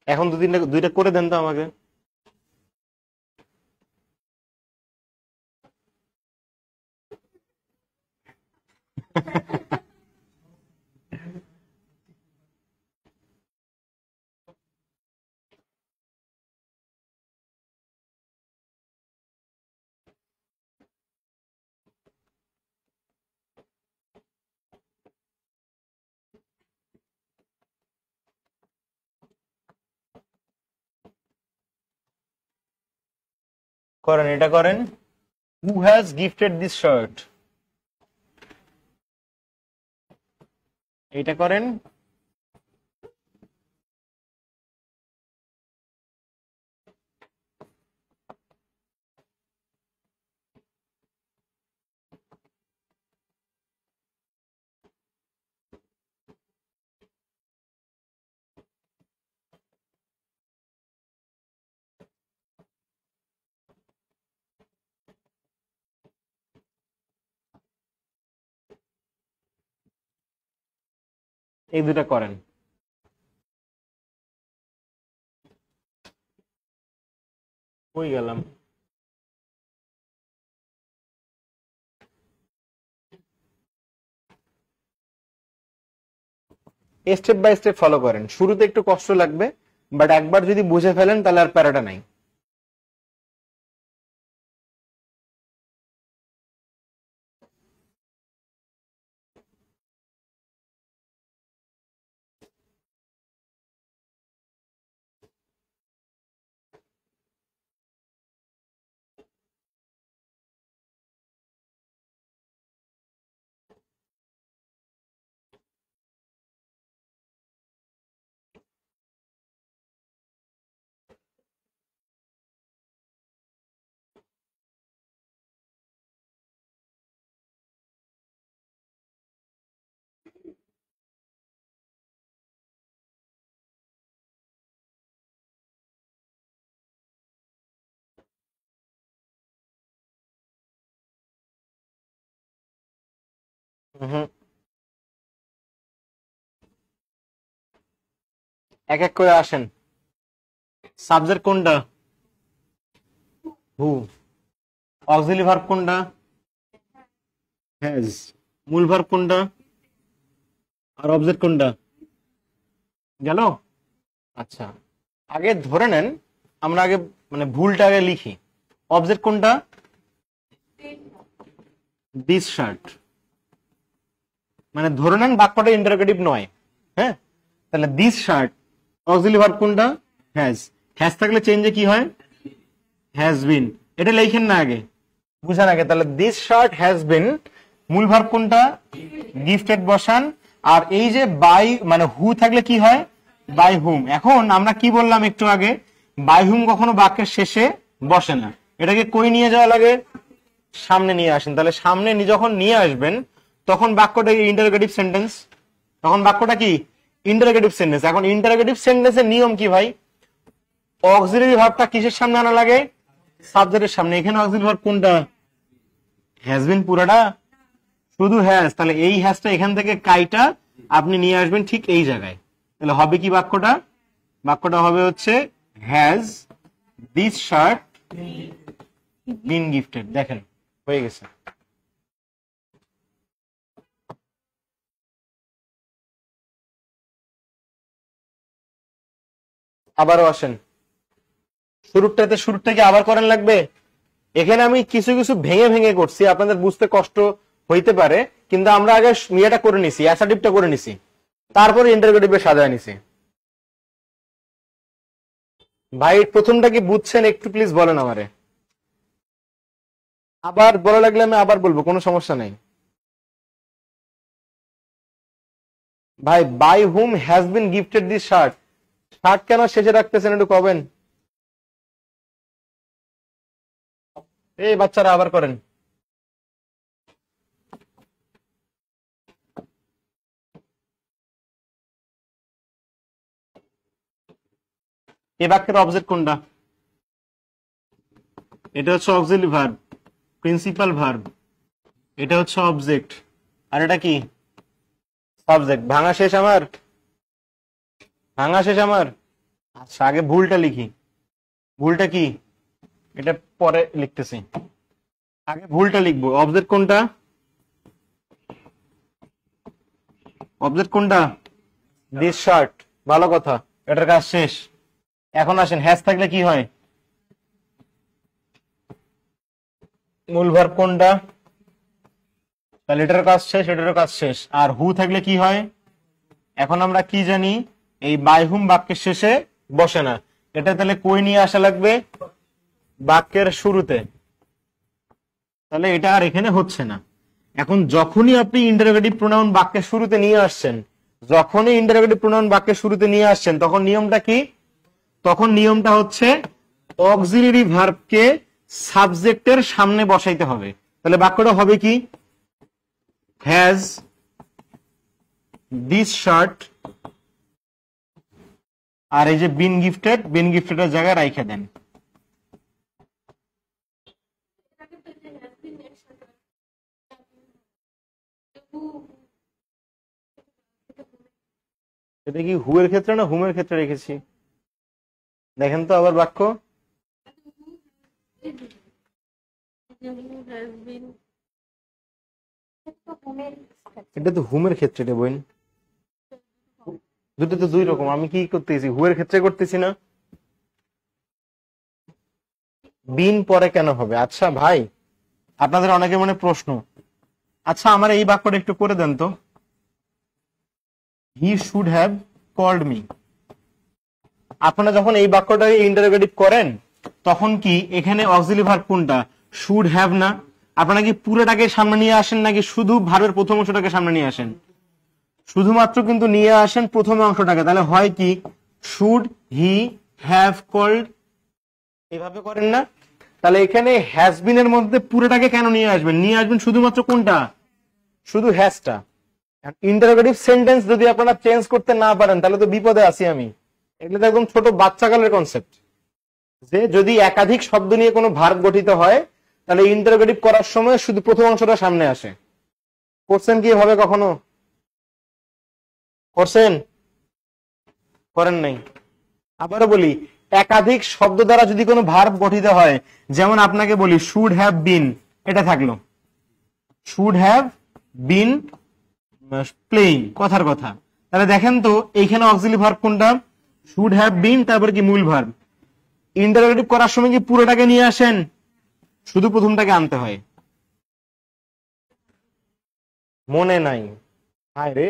এখন দুইটা করে দেন তো আমাকে। করেন, এটা করেন। Who has gifted this shirt, এটা করেন। এই দুটা করেন। কই গেলাম? স্টেপ বাই স্টেপ ফলো করেন, শুরুতে একটু কষ্ট লাগবে, বাট একবার যদি বুঝে ফেলেন তাহলে আর প্যারাটা নাই। হুম, এক এক করে আসেন। সাবজেক্ট কোনটা? হু। অক্সিলারি ভার্ব কোনটা? হ্যাজ। মূল ভার্ব কোনটা? আর অবজেক্ট কোনটা? গেল? আচ্ছা, আগে ধরে নেন, আমরা আগে মানে ভুলটা আগে লিখি। অবজেক্ট কোনটা? দিস শার্ট, মানে ধরে নেন বাক্যটা ইন্টারোগেটিভ নয়। হ্যাঁ, তাহলে দিস শার্ট অক্সিলারি ভার্ব কোনটা? হ্যাজ। হ্যাজ থাকলে চেঞ্জে কি হয়? Has been. এটা লেখেন না আগে, বুঝান আগে। তাহলে দিস শার্ট হ্যাজ বিন, মূল ভার্ব কোনটা? গিফটেড বসান। আর এই যে বাই মানে হু থাকলে কি হয়? বাই হুম। এখন আমরা কি বললাম একটু আগে, বাই হুম কখনো বাক্যের শেষে বসে না, এটাকে কই নিয়ে যাওয়া লাগে? সামনে নিয়ে আসেন। তাহলে সামনে যখন নিয়ে আসবেন তখন বাক্যটা ইন্টারোগেটিভ সেন্টেন্স, তখন বাক্যটা কি ইন্টারোগেটিভ সেন্টেন্স। এখন ইন্টারোগেটিভ সেন্টেন্সের নিয়ম কি ভাই? অক্সিলারি ভার্বটা কিসের সামনে আনা লাগে? সাবজেক্টের সামনে। এখানে অক্সিলারি ভার্ব কোনটা? হ্যাজ বিন পুরাটা, শুধু হ্যাজ। তাহলে এই হ্যাজটা এখান থেকে কাইটা আপনি নিয়ে আসবেন ঠিক এই জায়গায়। তাহলে হবে কি বাক্যটা? বাক্যটা হবে হচ্ছে has this shirt been gifted. দেখেন হয়ে গেছে। আবারও আসেন শুরুটাকে আবার করেন লাগবে। এখানে আমি কিছু কিছু ভেঙে ভেঙে করছি, আপনাদের বুঝতে কষ্ট হইতে পারে, কিন্তু আমরা আগে ইয়েটা করে নিছি, অ্যাসার্টিভটা করে নিছি, তারপরে ইন্টারোগেটিভে সাজায় নিছি। ভাই প্রথমটা কি বুঝছেন? একটু প্লিজ বলেন আমারে। আবার বলা লাগলে আমি আবার বলবো, কোনো সমস্যা নেই। ভাই by whom has been gifted this shirt, shirt কেন শেষে রাখতেছেন একটু কবেন? এই বাচ্চারা আবার করেন। এই বাক্যের অবজেক্ট কোনটা? এটা হচ্ছে অক্সিলারি ভার্ব, প্রিন্সিপাল ভার্ব। এটা হচ্ছে অবজেক্ট, আর এটা কি? সাবজেক্ট। ভাঙা শেষ আমার, ভাঙা শেষ আমার। আচ্ছা আগে ভুলটা লিখি। ভুলটা কি? এটা পরে লিখতেছি, আগে ভুলটা লিখবো। অবজেক্ট কোনটা? অবজেক্ট কোনটা? This shirt. ভালো কথা, এটার কাজ শেষ। এখন আসেন হ্যাজ থাকলে কি হয়? মূল ভার্ব কোনটা? তাহলে এটার কাজ শেষ, এটারও কাজ শেষ। আর হু থাকলে কি হয়? এখন আমরা কি জানি, এই বাই হুম বাক্যের শেষে বসে না। এটা তাহলে কই নিয়ে আসা লাগবে? বাক্যের শুরুতে। তাহলে এটা আর এখানে হচ্ছে না। এখন যখনই আপনি ইন্টারোগেটিভ প্রোনাউন বাক্যের শুরুতে নিয়ে আসছেন, যখনই ইন্টারোগেটিভ প্রোনাউন বাক্যের শুরুতে নিয়ে আসছেন, তখন নিয়মটা কি? তখন নিয়মটা হচ্ছে অক্সিলারি ভার্বকে সাবজেক্টের সামনে বসাইতে হবে। তাহলে বাক্যটা হবে কি? হ্যাজ দিস শার্ট, আর এই যে বিন গিফটেড, বিন গিফটেডের জায়গায় রাইখে দেন। এটা কি হু এর ক্ষেত্রে না হুমের ক্ষেত্রে রেখেছি? দেখেন তো আবার বাক্য। এটা তো হুমের ক্ষেত্রে রে বোন, দুটো তো দুই রকম। আমি কি করতেছি? হু এর ক্ষেত্রে করতেছি না। বিন পরে কেন হবে? আচ্ছা ভাই, আপনাদের অনেকে মনে প্রশ্ন, আচ্ছা আমার এই বাক্যটা একটু করে দেন তো। He should have called me. আপনারা যখন এই বাক্যটা ইন্টারোগেটিভ করেন, তখন কি এখানে অক্সিলারি ভার্ব কোনটা? শুড হ্যাভ না? আপনারা কি পুরোটাকে সামনে নিয়ে আসেন নাকি শুধু ভার্বের প্রথম অংশটাকে সামনে নিয়ে আসেন? শুধুমাত্র কিন্তু নিয়ে আসেন প্রথম অংশটাকে। তাহলে হয় কি? শুড হি হ্যাভ কল্ড, এভাবে করেন না? তাহলে এখানে হ্যাজ বিন এর মধ্যে পুরোটাকে কেন নিয়ে আসবেন? নিয়ে আসবেন শুধুমাত্র কোনটা? শুধু হ্যাজটা। ইন্টারোগেটিভ সেন্টেন্স যদি আপনারা চেঞ্জ করতে না পারেন, তাহলে তো বিপদে আছি আমি। এগুলো তো একদম ছোট বাচ্চাকালের কনসেপ্ট, যে যদি একাধিক শব্দ নিয়ে কোনো ভার্ব গঠিত হয়, তাহলে ইন্টারোগেটিভ করার সময় শুধু প্রথম অংশটা সামনে আসে। করছেন কি এভাবে কখনো? করছেন? করেন নাই? আবারও বলি, একাধিক শব্দ দ্বারা যদি কোনো ভার্ব গঠিত হয়, যেমন আপনাকে বলি শুড হ্যাভ বিন, এটা থাকলো শুড হ্যাভ বিন প্লেইং, কথার কথা। তাহলে দেখেন তো এইখানে অক্সিলারি ভার্ব কোনটা? শুড হ্যাভ বিন, তারপর কি মূল ভার্ব। ইন্টারোগেটিভ করার সময় কি পুরোটাকে নিয়ে আসেন? শুধু প্রথমটাকে আনতে হয়। মনে নাই? হায় রে।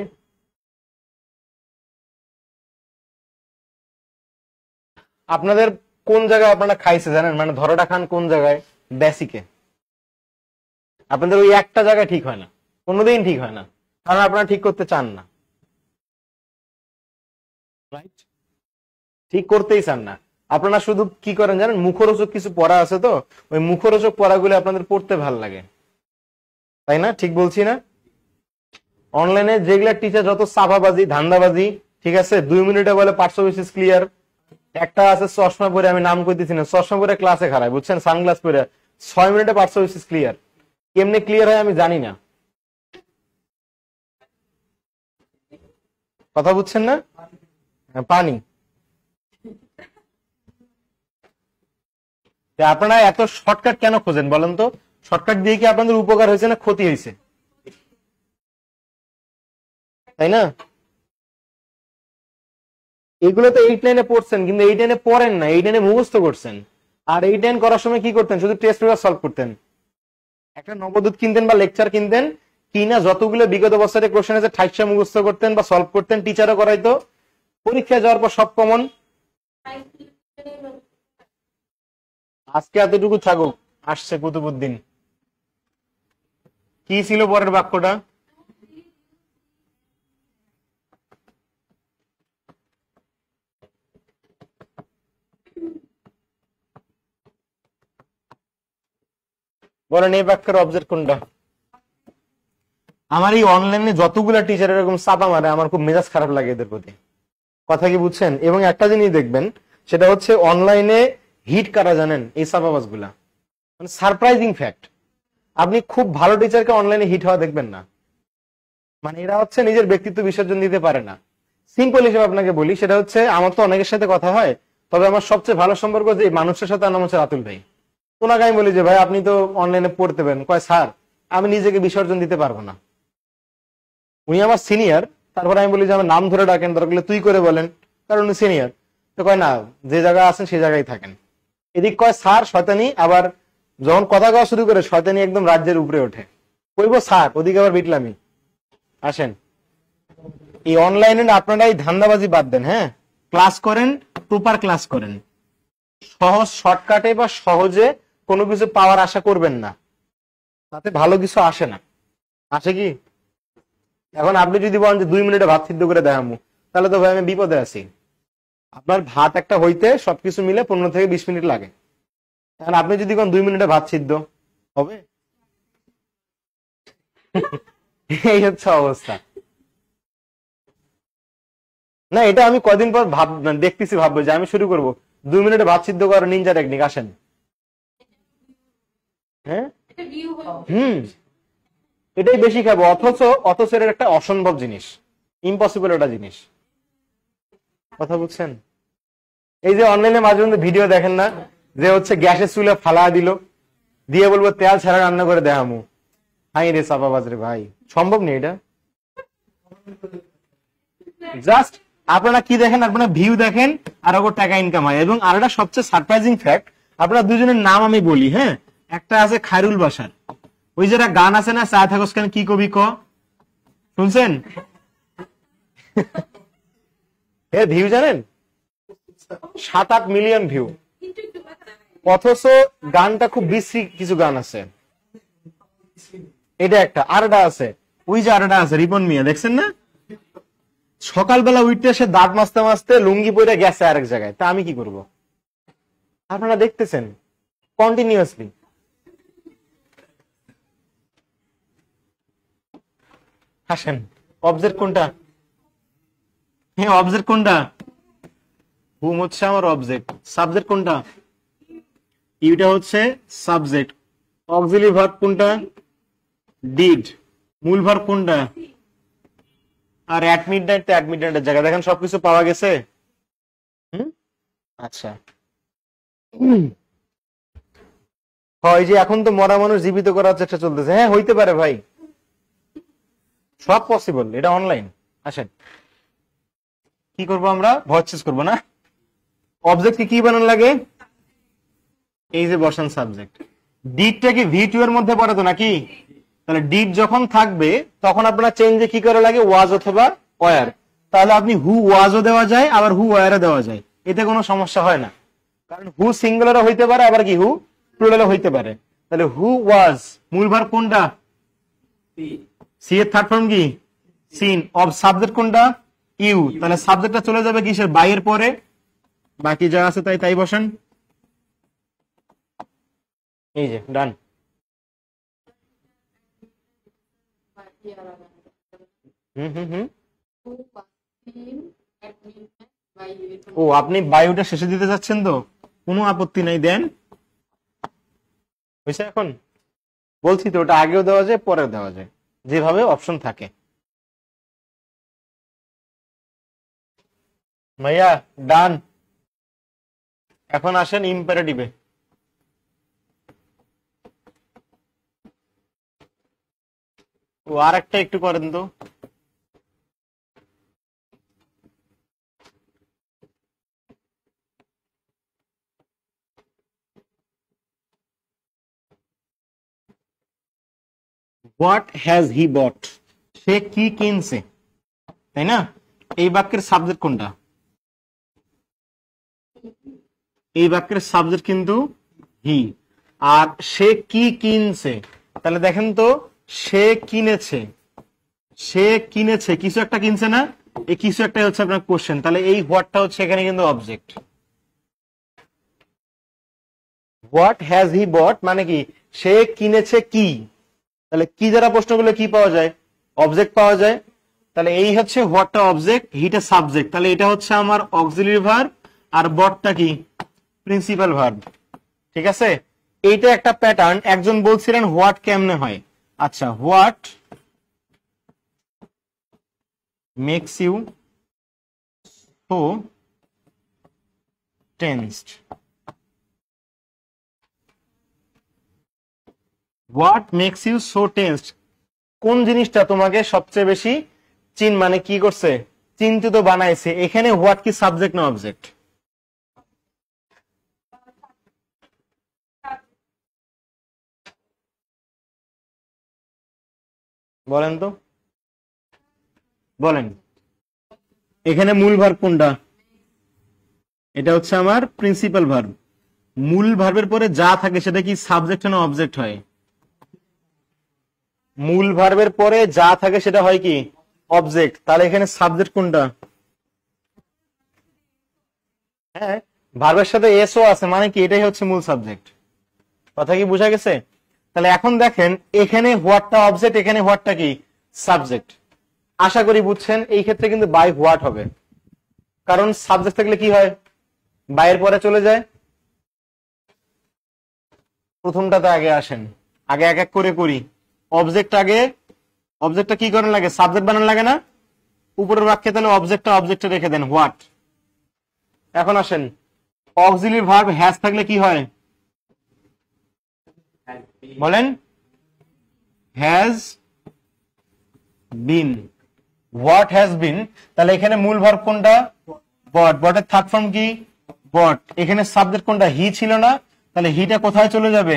আপনাদের কোন জায়গায় আপনারা খাইছে জানেন? মানে ধরাটা খান কোন জায়গায়? বেসিকে। আপনাদের ওই একটা জায়গায় ঠিক হয় না, কোনোদিন ঠিক হয় না, কারণ আপনারা ঠিক করতে চান না। রাইট? ঠিক করতেই চান না। আপনারা শুধু কি করেন জানেন? মুখরোচক কিছু পড়া আছে, তো ওই মুখরোচক পড়াগুলো আপনাদের পড়তে ভাল লাগে, তাই না? ঠিক বলছি না? অনলাইনে যেগুলা টিচার যত চাপাবাজি ধান্দাবাজি, ঠিক আছে, 2 মিনিটে বলে পার্টস অফ স্পিচ ক্লিয়ার, একটা আছে চশমা পরে, আমি নাম কইতেছি না, চশমা পরে ক্লাসে খারাপ, বুঝছেন, সানগ্লাস পরে 6 মিনিটে পারছো ক্লিয়ার। কেমনে ক্লিয়ার হয় আমি জানি না, কথা বুঝছেন না? পানি। আপনারা এত শর্টকাট কেন খোঁজেন বলেন তো? শর্টকাট দিয়ে কি আপনাদের উপকার হয়েছে না ক্ষতি হয়েছে? তাই না? এগুলো তো 8-9-এ পড়ছেন, কিন্তু 8-9-এ পড়েন না, 8-9-এ মুখস্থ করছেন। আর 8-9 করার সময় কি করতেন? শুধু টেস্ট পেপার সলভ করতেন। একটা নবদূত কিনতেন বা লেকচার কিনতেন, কিনা যতগুলো বিগত বছরের কোশ্চেন আছে ঠাইসা মুখস্থ করতেন বা সলভ করতেন, টিচারও করাইতো, পরীক্ষায় যাওয়ার পর সব কমন। আজকে এতটুকু থাকুক, আসছে কুতুবুদ্দিন। কি ছিল পরের বাক্যটা? বলেন এই বাক্যের অবজেক্ট কোনটা? আমার এই অনলাইনে যতগুলা টিচার এরকম চাপা মারে, আমার খুব মেজাজ খারাপ লাগে এদের প্রতি। কথা কি বুঝছেন? এবং একটা জিনিস দেখবেন, সেটা হচ্ছে অনলাইনে হিট কারা জানেন? এই চাপাবাজ গুলা। মানে সারপ্রাইজিং ফ্যাক্ট, আপনি খুব ভালো টিচারকে অনলাইনে হিট হওয়া দেখবেন না। মানে এরা হচ্ছে নিজের ব্যক্তিত্ব বিসর্জন দিতে পারে না। সিম্পল হিসেবে আপনাকে বলি, সেটা হচ্ছে আমার তো অনেকের সাথে কথা হয়, তবে আমার সবচেয়ে ভালো সম্পর্ক যে মানুষের সাথে, নাম হচ্ছে রাতুল ভাই। ওনাকে আমি বলি যে ভাই আপনি তো অনলাইনে পড়তে পারেন, কয় স্যার আমি নিজেকে বিসর্জন দিতে পারবো না। উনি আমার সিনিয়র, তারপরে আমি বলি যে আমার নাম ধরে ডাকেন, দরকার তুই করে বলেন, কারণ উনি সিনিয়র। তো কয় না, যে জায়গায় আছেন সেই জায়গায় থাকেন। এদিক কয় স্যার শয়তানি, আবার যখন কথা কওয়া শুরু করে শয়তানি একদম রাজ্যের উপরে ওঠে, কইব স্যার, ওদিকে আবার বিটলামি। আসেন, এই অনলাইনে আপনারা এই ধান্দাবাজি বাদ দেন, হ্যাঁ, ক্লাস করেন, প্রপার ক্লাস করেন। সহজ শর্টকাটে বা সহজে কোনো কিছু পাওয়ার আশা করবেন না, তাতে ভালো কিছু আসে না। আসে কি? এখন আপনি যদি বলেন যে 2 মিনিটে ভাত সিদ্ধ করে দেখামু, তাহলে তো ভাই আমি বিপদে আছি। আপনার ভাত একটা হইতে সবকিছু মিলে 15 থেকে 20 মিনিট লাগে। এখন আপনি যদি কোন 2 মিনিটে ভাত সিদ্ধ হবে, এই হচ্ছে অবস্থা। না, এটা আমি কদিন পর দেখতেছি, ভাববো যে আমি শুরু করব 2 মিনিটে ভাত সিদ্ধ করার নিনজা টেকনিক। আসেন। হ্যাঁ, হুম, এটাই বেশি খাবো, অথচ অথচ এর একটা অসম্ভব জিনিস, ইম্পসিবল একটা জিনিস। কথা বুঝছেন? এই যে অনলাইনে মাঝে মধ্যে ভিডিও দেখেন না, যে হচ্ছে গ্যাসের চুলে ফালা দিল, দিয়ে বলবো তেল ছাড়া রান্না করে দেখামু। হাই রে চাপাবাজ রে ভাই, সম্ভব নেই এটা। জাস্ট আপনারা কি দেখেন? আপনারা ভিউ দেখেন আর ওর টাকা ইনকাম হয়। এবং আর একটা সবচেয়ে সারপ্রাইজিং ফ্যাক্ট, আপনারা দুজনের নাম আমি বলি, হ্যাঁ, একটা আছে খায়রুল বাসার, ওই যেটা গান আছে না, চা থাকস কেন কি কবি ক, শুনছেন? এর ভিউ জানেন? 7-8 মিলিয়ন ভিউ। অথচ গানটা খুব বিশ্রী কিছু গান আছে। এটা একটা। আরেকটা আছে, ওই যে আরেকটা আছে রিপন মিয়া, দেখছেন না? সকালবেলা উঠতে এসে দাঁত মাজতে মাজতে লুঙ্গি পরে গেছে আরেক জায়গায়, তা আমি কি করব? আপনারা দেখতেছেন কন্টিনিউয়াসলি। হাসেন, অবজেক্ট কোনটা? হ্যাঁ, অবজেক্ট কোনটা? হুম হচ্ছে আমার অবজেক্ট। সাবজেক্ট কোনটা? ইটা হচ্ছে সাবজেক্ট। অক্সিলারি ভার্ব কোনটা? ডিড। মূল ভার্ব কোনটা? আর অ্যাট মিডনাইট, তো অ্যাট মিডনাইটের জায়গা দেখেন সবকিছু পাওয়া গেছে। হুম, আচ্ছা। হয় যে এখন তো মরা মানুষ জীবিত করার চেষ্টা চলতেছে, হ্যাঁ হইতে পারে ভাই, সব পসিবল, এটা অনলাইন। আসেন, কি করব আমরা? ভয়েস চেঞ্জ করবো না? অবজেক্ট কি বানান লাগে? এই যে বসান সাবজেক্ট। ডিডটা কি ভি2 এর মধ্যে পড়ে তো নাকি? তাহলে ডিড যখন থাকবে তখন আপনার চেঞ্জে কি করে লাগে? ওয়াজ অথবা ওয়ার। তাহলে আপনি হু ওয়াজও দেওয়া যায়, আবার হু ওয়ারও দেওয়া যায়, এতে কোনো সমস্যা হয় না। কারণ হু সিঙ্গুলারও হইতে পারে, আবার কি হু প্লুরালও হইতে পারে। তাহলে হু ওয়াজ, মূল ভার্ব কোনটা? সি এর থার্ড ফর্ম কি? সিন। অব সাবজেক্ট কোনটা? ইউ। তাহলে সাবজেক্টটা চলে যাবে কিসের? বাই এর পরে। বাকি যা আছে তাই তাই বসান। এই যে ডান। হুম হুম হুম ও আপনি বায়ুটা শেষে দিতে যাচ্ছেন তো, কোনো আপত্তি নাই, দেন। হয়েছে এখন? বলছি তো ওটা আগেও দেওয়া যায় পরেও দেওয়া যায়, যেভাবে অপশন থাকে। ভাইয়া ডান। এখন আসেন ইম্পারেটিভে। ও আর একটা একটু করেন তো। হোয়াট হ্যাজ হি বট? সে কি কিনছে, তাই না? এই বাক্যের সাবজেক্ট কোনটা? এই বাক্যের সাবজেক্ট কিন্তু হি। আর সে কি কিনছে, তাহলে দেখেন তো, সে কিনেছে, সে কিনেছে, কিছু একটা কিনছে না? এই কিছু একটা হচ্ছে আপনার কোশ্চেন, তাহলে এই হোয়াটটা হচ্ছে এখানে কিন্তু অবজেক্ট। হোয়াট হ্যাজ হি বট মানে কি, সে কিনেছে কি, তাহলে কি দ্বারা প্রশ্ন করলে কি পাওয়া যায়? অবজেক্ট পাওয়া যায়। তাহলে এই হচ্ছে হোয়াটটা অবজেক্ট, হিটা সাবজেক্ট, তাহলে এটা হচ্ছে আমার অক্সিলারি ভার্ব, আর বটটা কি? Principal verb. ঠিক আছে, এইটা একটা প্যাটার্ন। একজন বলছিলেন হোয়াট কেমনে হয়। আচ্ছা, what makes you so tensed? What makes you so tensed, কোন জিনিসটা তোমাকে সবচেয়ে বেশি মানে কি করছে, চিন্তিত বানাইছে? এখানে হোয়াট কি সাবজেক্ট না অবজেক্ট? বলেন তো, বলেন। এখানে মূল ভার্ব কোনটা? এটা হচ্ছে আমার প্রিন্সিপাল ভার্ব। মূল ভার্বের পরে যা থাকে সেটা কি সাবজেক্ট না অবজেক্ট হয়? মূল ভার্বের পরে যা থাকে সেটা হয় কি অবজেক্ট। তাহলে এখানে সাবজেক্ট কোনটা? হ্যাঁ, ভার্বের সাথে এসও আছে, মানে কি এটাই হচ্ছে মূল সাবজেক্ট। কথা কি বোঝা গেছে? তাহলে এখন দেখেন, এখানে হোয়াটটা অবজেক্ট, এখানে হোয়াটটা কি সাবজেক্ট। আশা করি বুঝছেন। এই ক্ষেত্রে কিন্তু বাই হোয়াট হবে, কারণ সাবজেক্ট থাকলে কি হয়, বাইয়ের পরে চলে যায়। প্রথমটাতে আগে আসেন, আগে এক এক করে করি। অবজেক্ট আগে, অবজেক্টটা কি করেন লাগে, সাবজেক্ট বানান লাগে না উপরের বাক্যে? তাহলে অবজেক্টে রেখে দেন হোয়াট। এখন আসেন, অক্সিলারি ভার্ব হ্যাজ থাকলে কি হয় বলেন? Has been. হোয়াট হ্যাজ বিন, তাহলে এখানে মূল ভার্ব কোনটা? বট। বটের থার্ড ফর্ম কি বট। এখানে সাবজেক্ট কোনটা? হি ছিল না, তাহলে হিটা কোথায় চলে যাবে?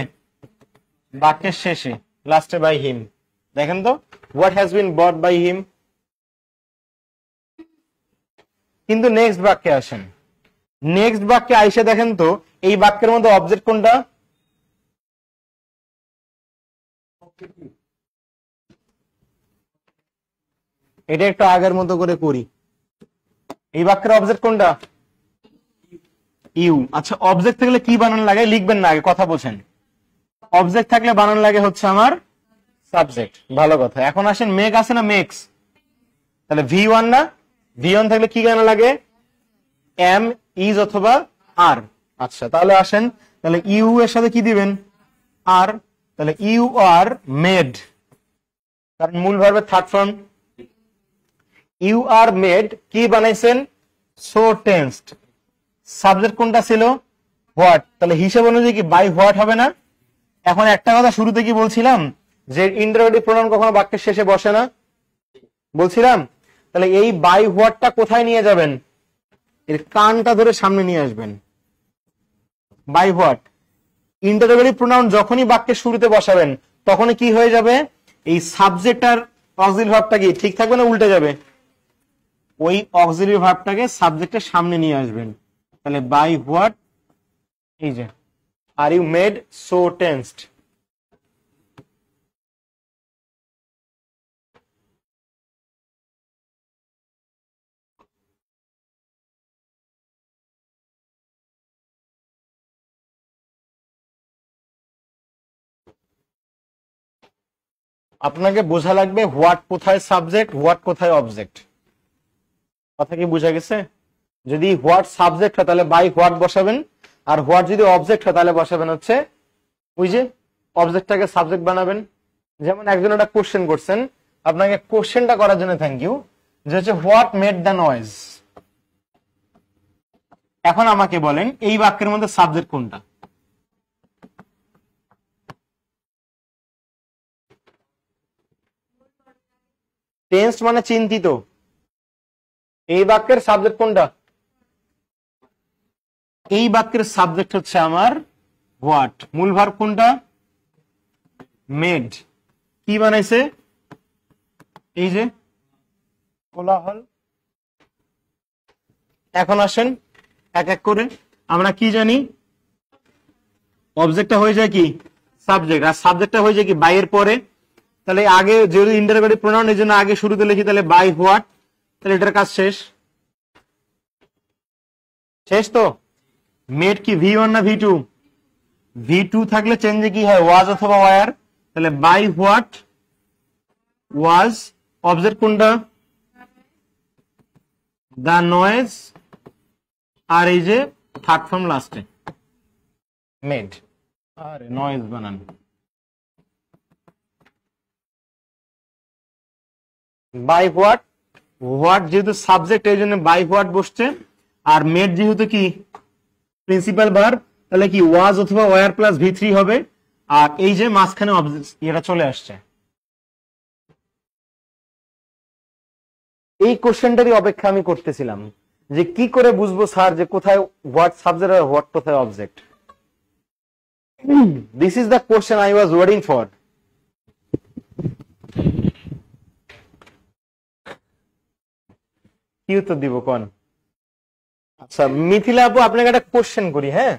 বাক্যের শেষে, লাস্টে বাই হিম। দেখেন তো, what has been bought by him. কিন্তু নেক্সট বাক্যে আসেন, নেক্সট বাক্যে আইসে দেখেন তো, এই বাক্যের মধ্যে অবজেক্ট কোনটা? এটা একটু আগের মতো করে করি। এই বাক্যের অবজেক্ট কোনটা? ইউ। আচ্ছা, অবজেক্ট থাকলে কি বানান লাগে লিখবেন না, আগে কথা বলছেন। অবজেক্ট থাকলে বানান লাগে হচ্ছে আমার সাবজেক্ট। ভালো কথা। এখন আসেন, মেক আছে না মেক্স, তাহলে ভি ওয়ান না? ভি ওয়ান থাকলে কি বানান লাগে? এম, ইজ অথবা আর। আচ্ছা, তাহলে আসেন, তাহলে ইউ এর সাথে কি দিবেন? আর। তাহলে ইউ আর মেড, কারণ মূল ভার্বের third form. You are made কি বানাইছেন? So tensed. সাবজেক্ট কোনটা ছিল? হোয়াট। তাহলে হিসেব অনুযায়ী কি বাই হোয়াট হবে না? এখন একটা কথা শুরুতে কি বলছিলাম, যে ইন্টারোগেটিভ প্রোনাউন কখনো বাক্যের শেষে বসে না বলছিলাম। তাহলে এই বাই হোয়াটটা কোথায় নিয়ে যাবেন? এর কানটা ধরে সামনে নিয়ে আসবেন। বাই হোয়াট ইন্টারোগেটিভ প্রোনাউন যখনই বাক্যের শুরুতে বসাবেন, তখনই কি হয়ে যাবে? এই সাবজেক্ট আর অক্সিলারি ভার্বটা কি ঠিক থাকবে না উল্টে যাবে? ওই অক্সিলারি ভার্বটাকে সাবজেক্টের সামনে নিয়ে আসবেন। তাহলে বাই হোয়াট, এই যে are you made so tensed. আপনাকে বোঝা লাগবে হোয়াট কোথায় সাবজেক্ট, হোয়াট কোথায় অবজেক্ট। কথা কি বোঝা গেছে? যদি হোয়াট সাবজেক্ট হয় তাহলে বাই হোয়াট বসাবেন, আর হোয়াট যদি অবজেক্ট হয় তাহলে বসাবেন হচ্ছে ওই যে অবজেক্টটাকে সাবজেক্ট বানাবেন। যেমন একজন একটা কোশ্চেন করছেন, আপনাকে কোশ্চেনটা করার জন্য থ্যাংক ইউ, যে হচ্ছে হোয়াট মেড দ্য নয়েজ। এখন আমাকে বলেন এই বাক্যের মধ্যে সাবজেক্ট কোনটা? টেন্সড মানে চিন্তিত। এই বাক্যের সাবজেক্ট কোনটা? এই বাক্যের সাবজেক্ট হচ্ছে আমার হোয়াট। মূল ভার্ব কোনটা? মেড। কি বানাইছে? এই যে কোলাহল। এখন আসেন এক এক করে, আমরা কি জানি? অবজেক্টটা হয়ে যায় কি সাবজেক্ট, আর সাবজেক্টটা হয়ে যায় কি বাই এর পরে। তাহলে আগে যেহেতু ইন্টারোগেটিভ প্রোনাউন, এই জন্য আগে শুরুতে লিখি তাহলে বাই হোয়াট, তাহলে এটার কাজ শেষ। শেষ তো। মেড কি V1 না V2? V2 থাকলে চেঞ্জে কি হয়? ওয়াজ অথবা ওয়ার। তাহলে বাই হোয়াট ওয়াজ। অবজেক্ট কোনটা? দা নয়েজ, আর এই যে থার্ড ফর্ম লাস্টে মেড। আরে নয়েজ বানান। বাই হোয়াট, হোয়াট যেহেতু সাবজেক্ট এই জন্য বাই হোয়াট বসছে, আর মেড যেহেতু কি প্রিন্সিপাল ভার্ব, তাহলে কি ওয়াজ অথবা ওয়ার প্লাস V3 হবে। আর এই যে মাঝখানে এটা চলে আসছে। এই কোশ্চেনটারই অপেক্ষা আমি করতেছিলাম, যে কি করে বুঝবো স্যার যে কোথায় হোয়াট সাবজেক্ট আর হোয়াট কোথায় object. This is the question I was waiting for. কি উত্তর দিব কোন? আচ্ছা মিথিলা আপু, আপনাকে একটা কোশ্চেন করি। হ্যাঁ,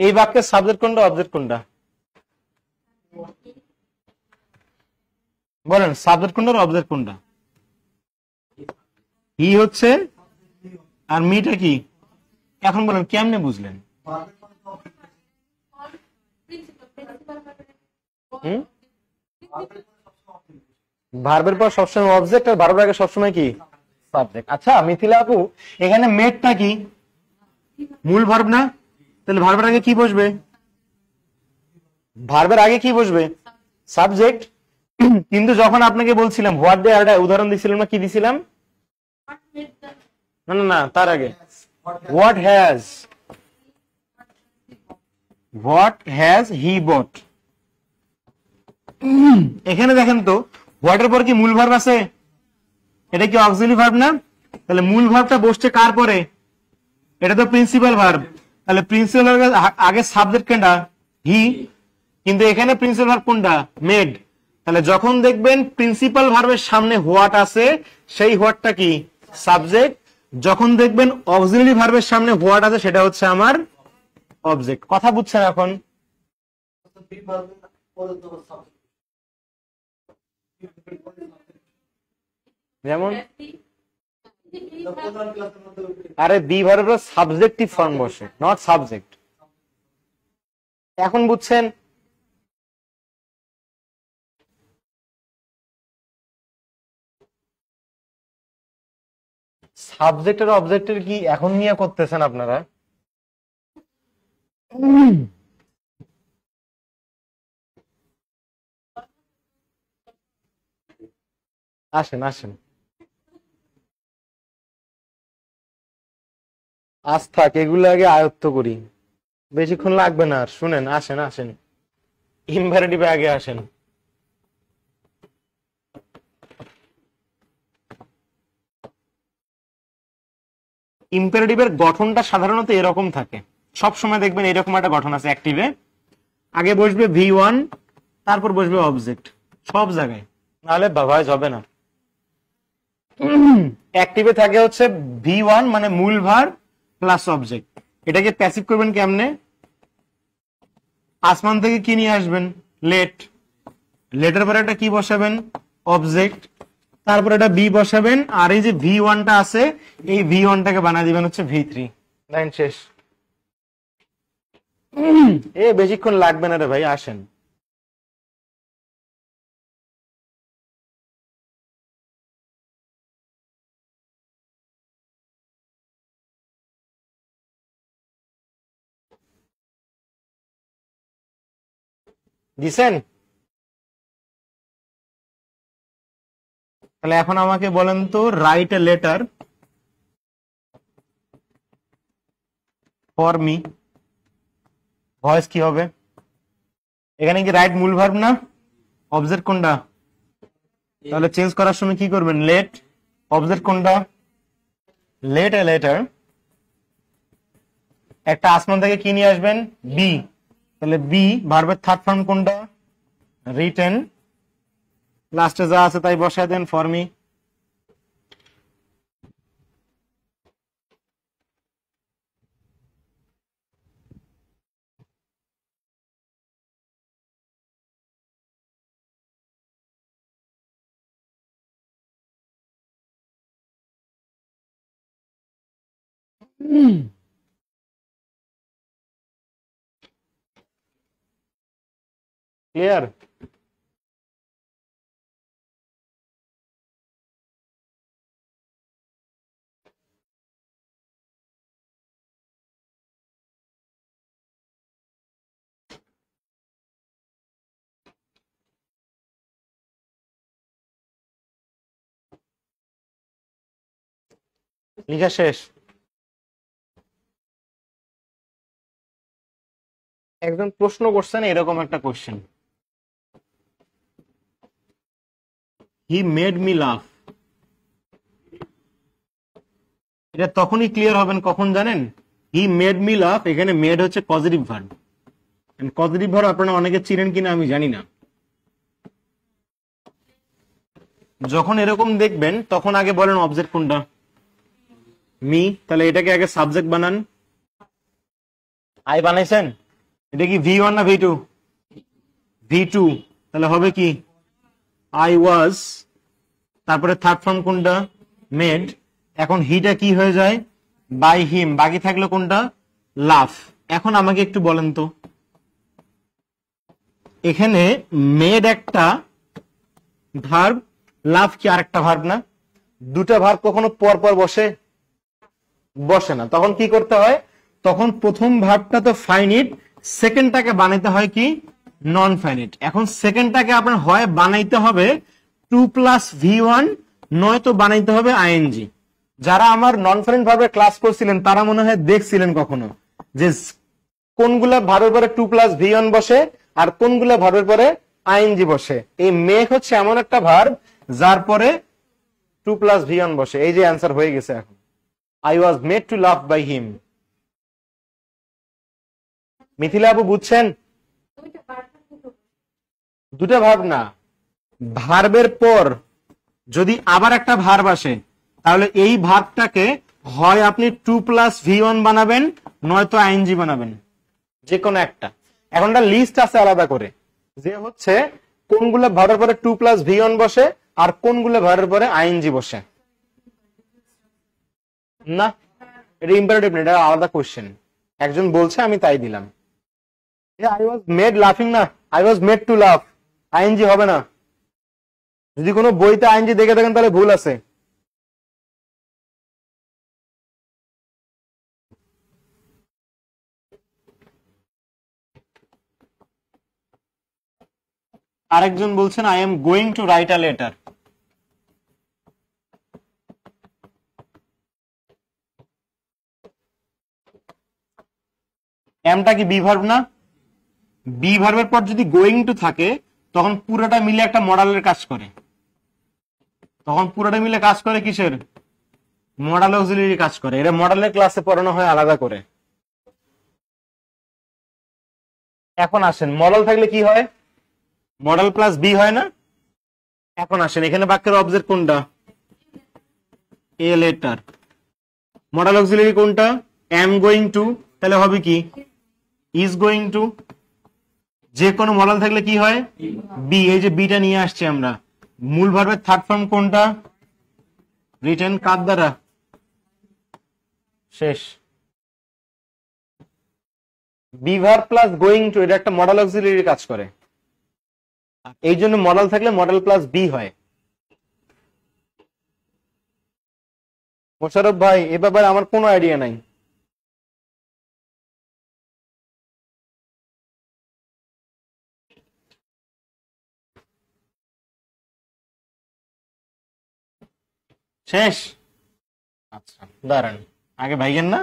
এই বাক্যের সাবজেক্ট কোনটা অবজেক্ট কোনটা? বলেন সাবজেক্ট কোনটা আর অবজেক্ট কোনটা? হি হচ্ছে, আর মিটা কি? এখন বলেন কেমনে বুঝলেন? ভার্বের পর সবসময় অবজেক্ট, আর ভার্বের আগে সবসময় কি সাবজেক্ট। আচ্ছা মিথিলা আপু, এখানে মেডটা কি মূল ভার্ব না? তাহলে ভার্বের আগে কি বসবে? ভার্বের আগে কি বসবে? সাবজেক্ট। কিন্তু যখন আপনাকে বলছিলাম হোয়াট দিয়ে একটা উদাহরণ দিছিলাম না, কি দিছিলাম? না না না, তার আগে হোয়াট হ্যাজ হি বট। এখানে দেখেন তো হোয়াটের পর কি মূল ভার্ব আছে? এটা কি অক্সিলারি ভার্ব না? তাহলে মূল ভার্বটা বসছে কার পরে? এটা তো প্রিন্সিপাল ভার্ব। তাহলে প্রিন্সিপাল আগে সাবজেক্ট কোনটা? হি। কিন্তু এখানে প্রিন্সিপাল ভার্ব কোনটা? মেড। তাহলে যখন দেখবেন প্রিন্সিপাল ভার্বের সামনে হোয়াট আছে, সেই হোয়াটটা কি সাবজেক্ট। যখন দেখবেন অক্সিলারি ভার্বের সামনে হোয়াট আছে, সেটা হচ্ছে আমার অবজেক্ট। কথা বুঝছেন এখন? যেমন আরে বি ভার্বের সাবজেক্টিভ ফর্ম বসে, নট সাবজেক্ট। এখন বুঝছেন? সাবজেক্ট আর অবজেক্টের কি এখন নিয়ে করতেছেন আপনারা? আসেন আসেন, আজ থাক, এগুলো আগে আয়ত্ত করি, বেশিক্ষণ লাগবে না। আর শুনেন, আসেন আসেন, ইম্পারেটিভে আগে আসেন। ইম্পারেটিভের গঠনটা সাধারণত এরকম থাকে, সব সময় দেখবেন এরকম একটা গঠন আছে অ্যাক্টিভে। আগে বসবে V1, তারপর বসবে অবজেক্ট, সব জায়গায়, নাহলে ভয়েস হবে না। অ্যাক্টিভে থাকে হচ্ছে V1 মানে মূল ভার্ব প্লাস অবজেক্ট। এটাকে প্যাসিভ করবেন কেমনে? আসমান থেকে কি নিয়ে আসবেন? লেট। লেটের পরে একটা কি বসাবেন? অবজেক্ট। তারপর এটা বি বসাবেন, আর এই যে V1টা আছে, এই V1টাকে বানিয়ে দিবেন হচ্ছে V3। লাইন শেষ। এ বেশিক্ষণ লাগবে না রে ভাই, আসেন। দিছেন? তাহলে এখন আমাকে বলেন তো, write a letter for me. Voice কি হবে? এখানে কি রাইট মূল ভার্ব না? অবজেক্ট কোনটা? তাহলে চেঞ্জ করার সময় কি করবেন? লেট। অবজেক্ট কোনটা? Let a letter. একটা আসমান থেকে কি নিয়ে আসবেন? বি। তাহলে বি ভার্বের থার্ড ফর্ম কোনটা? রিটেন। লাস্টে যা আছে তাই বসায় দেন, ফর মি। ক্লিয়ার? লিখা শেষ? একজন প্রশ্ন করছেন এরকম একটা কোশ্চেন, হি মেড মি লাফ। এটা তখনই ক্লিয়ার হবেন কখন জানেন? হি মেড মি লাফ, এখানে মেড হচ্ছে পজিটিভ ভার্ব। পজিটিভ ভার্ব আপনারা অনেকে চিনেন কিনা আমি জানি না। যখন এরকম দেখবেন তখন আগে বলেন অবজেক্ট কোনটা? মি। তাহলে এটাকে আগে সাবজেক্ট বানান। আই বানাইছেন? এটা কি V1 না V2? V2। তাহলে হবে কি? আই ওয়াজ, তারপরে থার্ড ফর্ম কোনটা? মেড। এখন হিটা কি হয়ে যায়? By him. বাকি থাকলো কোনটা? লাফ। এখন আমাকে একটু বলেন তো, এখানে মেড একটা ভার্ব, লাভ কি আরেকটা ভার্ব না? দুটা ভার্ব কখনো পর পর বসে? বসে না। তখন কি করতে হয়? তখন প্রথম ভার্বটা তো ফাইনিট, সেকেন্ডটাকে বানাইতে হয় কি? Non finite. এখন সেকেন্ডটাকে আপনার হয় বানাইতে হবে 2+V1, নয়তো বানাইতে হবে আইএনজি। যারা আমার নন ফাইনিট ভার্বের ক্লাস করছিলেন তারা মনে হয় দেখছিলেন কখনো যে কোনগুলা ভার্বের পরে 2+V1 বসে আর কোনগুলা ভার্বের পরে আইএনজি বসে। এই মেক হচ্ছে এমন একটা ভার্ব যার পরে 2+V1 বসে। এই যে অ্যান্সার হয়ে গেছে এখন, I was made to laugh by him. Mithila আপু বুঝছেন? দুটা ভার্ব না, ভার্বের পর যদি আবার একটা ভার্ব আসে তাহলে এই ভার্বটাকে হয় আপনি 2+V1 বানাবেন নয়তো আইএনজি বানাবেন, যে কোনো একটা। এখন একটা লিস্ট আছে আলাদা করে, যে হচ্ছে কোনগুলো ভার্বের পরে 2+V1 বসে আর কোনগুলো ভার্বের পরে আইএনজি বসে। না, এটা ইম্পারেটিভ না, এটা আলাদা কোশ্চেন। একজন বলছে আমি তাই দিলাম। আই ওয়াজ মেড লাফিং না, আই ওয়াজ মেড টু লাফ। আইএনজি হবে না। যদি কোনো বইতে আইএনজি দেখে থাকেন তাহলে ভুল আছে। আরেকজন বলছেন I am going to write a letter. এমটা কি বি ভার্ব না? বি ভার্বের পর যদি গোয়িং টু থাকে তখন পুরোটা মিলে একটা মডেলের কাজ করে। তখন পুরোটা মিলে কাজ করে কিসের? মডেল অক্সিলারি কাজ করে। এটা মডেলের ক্লাসে পড়ানো হয় আলাদা করে। এখন আসেন, মডেল থাকলে কি হয়? মডেল প্লাস বি হয় না? এখন আসেন, এখানে বাক্যের অবজেক্ট কোনটা? A letter. মডেল অক্সিলারি কোনটা? M going two. তাহলে হবে কি? Is going to. যে কোনো মডেল থাকলে কি হয়? বি। এই যে বিটা নিয়ে আসছি আমরা। মূল ভার্বের থার্ড ফর্ম কোনটা? রিটেন। কার দ্বারা? শেষ। Be verb plus going to, এটা একটা মডেল অক্সিলারি কাজ করে, এই জন্য মডেল থাকলে মডেল প্লাস বি হয়। মোশারফ ভাই এ ব্যাপারে আমার কোনো আইডিয়া নাই। শেষ? আচ্ছা দাঁড়ান, আগে ভাইগেন না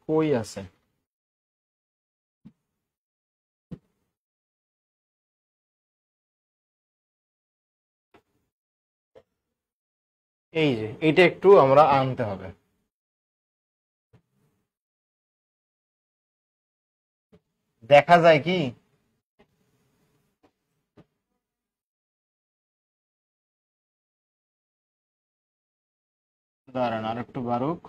কই আছে, এই যে এটা একটু আমরা আনতে হবে। দেখা যায় কি? দাঁড়ান আর একটু বারুক।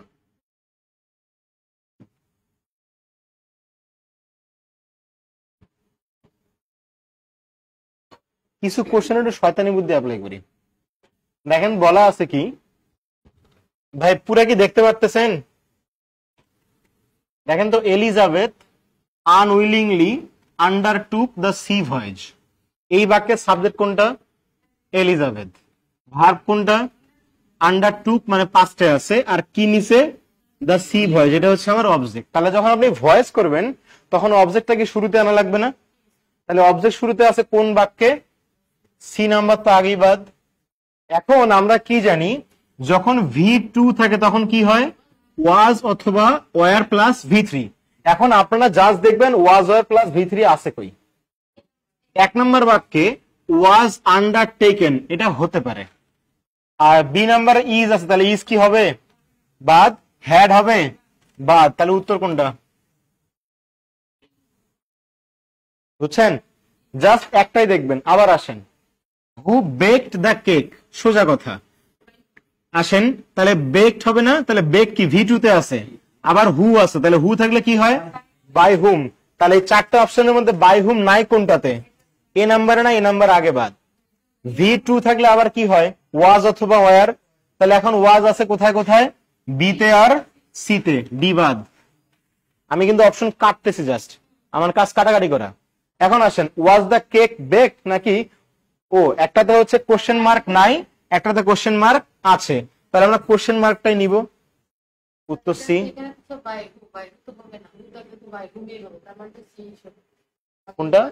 কিছু কোশ্চেন একটু শয়তানি বুদ্ধি অ্যাপ্লাই করি। দেখেন বলা আছে কি ভাই, পুরা কি দেখতে পারতেছেন? দেখেন তো, Elizabeth unwillingly আন্ডারটুক the sea voice, এই বাক্যের সাবজেক্ট কোনটা? এলিজাবেথ। ভার্ব কোনটা? আন্ডারটুক মানে পাস্টে আছে, আর কি নিচে? দ্য সি ভয়েজ, এটা হচ্ছে আমার অবজেক্ট। তাহলে যখন আপনি ভয়েস করবেন তখন অবজেক্টটা কি শুরুতে আনা লাগবে না? তাহলে অবজেক্ট শুরুতে আছে কোন বাক্যে? সি নাম্বার তো আগেই বাদ। এখন আমরা কি জানি, যখন V2 থাকে তখন কি হয়? ওয়াজ অথবা ওয়ার প্লাস V3। এখন আপনারা জাস্ট দেখবেন ওয়াজ ওয়ার প্লাস V3 আছে কই। এক নম্বর বাক্যে ওয়াজ আন্ডারটেকেন, এটা হতে পারে। আর বি নাম্বার ইজ আছে, তাহলে ইজ কি হবে? বাদ। হ্যাড হবে? বাদ। তাহলে উত্তর কোনটা? বুঝছেন? জাস্ট একটাই দেখবেন। আবার আসেন, হু বেকড দ্য কেক, সোজা কথা। আসেন, তাহলে বেকড হবে না? তাহলে বেক কি V2 তে আছে, আবার হু আছে, তাহলে হু থাকলে কি হয়? বাই হুম। তাহলে এই চারটা অপশনের মধ্যে বাই হুম নাই কোনটাতে? এ নাম্বারে না, এ নাম্বার আগে বাদ। V2 থাকলে আবার কি হয়? ওয়াজ অথবা ওয়ার। তাহলে এখন ওয়াজ আছে কোথায় কোথায়? বি তে আর সি তে, ডি বাদ। আমি কিন্তু অপশন কাটতেছি, জাস্ট আমার কাজ কাটাকাটি করা। এখন আসেন, ওয়াজ দ্য কেক বেক নাকি? ও, একটাতে হচ্ছে কোশ্চেন মার্ক নাই, একটাতে কোশ্চেন মার্ক আছে, তাহলে আমরা কোশ্চেন মার্কটাই নিব। উত্তর সি। কোনটা?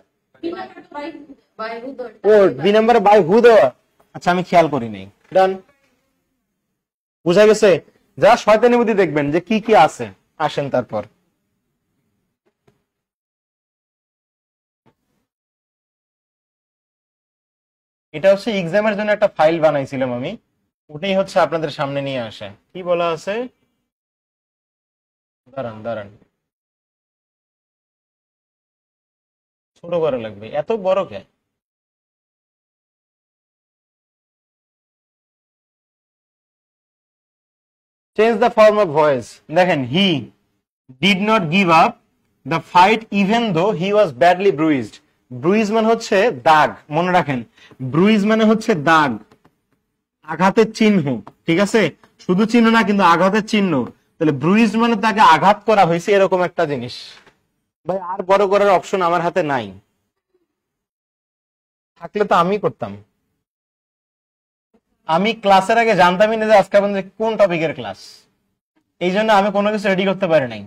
ও, বি নাম্বার বাই হু দেওয়া। আচ্ছা আমি খেয়াল করি নাই। ডান, বুঝা গেছে? যা শয়তানি বুদ্ধি দেখবেন যে কি কি আছে। আসেন তারপর, এটা হচ্ছে এক্সামের জন্য একটা ফাইল বানাইছিলাম আমি, ওটাই হচ্ছে আপনাদের সামনে নিয়ে আসে। কি বলা আছে? দাঁড়ান দাঁড়ান, ছোট করা লাগবে, এত বড় কে? Change the form of voice. দেখেন, he did not give up the fight even though he was badly ব্রুইজড। ব্রুইজ মানে হচ্ছে দাগ, মনে রাখেন, ব্রুইজ মানে হচ্ছে দাগ, আঘাতের চিহ্ন। ঠিক আছে, শুধু চিহ্ন না, কিন্তু আঘাতের চিহ্ন। তাহলে ব্রুইজ মানে তাকে আঘাত করা হয়েছে, এরকম একটা জিনিস। ভাই আর বড় করার অপশন আমার হাতে নাই, থাকলে তো আমি করতাম। আমি ক্লাসের আগে জানতামই না যে আজকে আপনাদের কোন টপিকের ক্লাস, এই জন্য আমি কোনো কিছু রেডি করতে পারি নাই,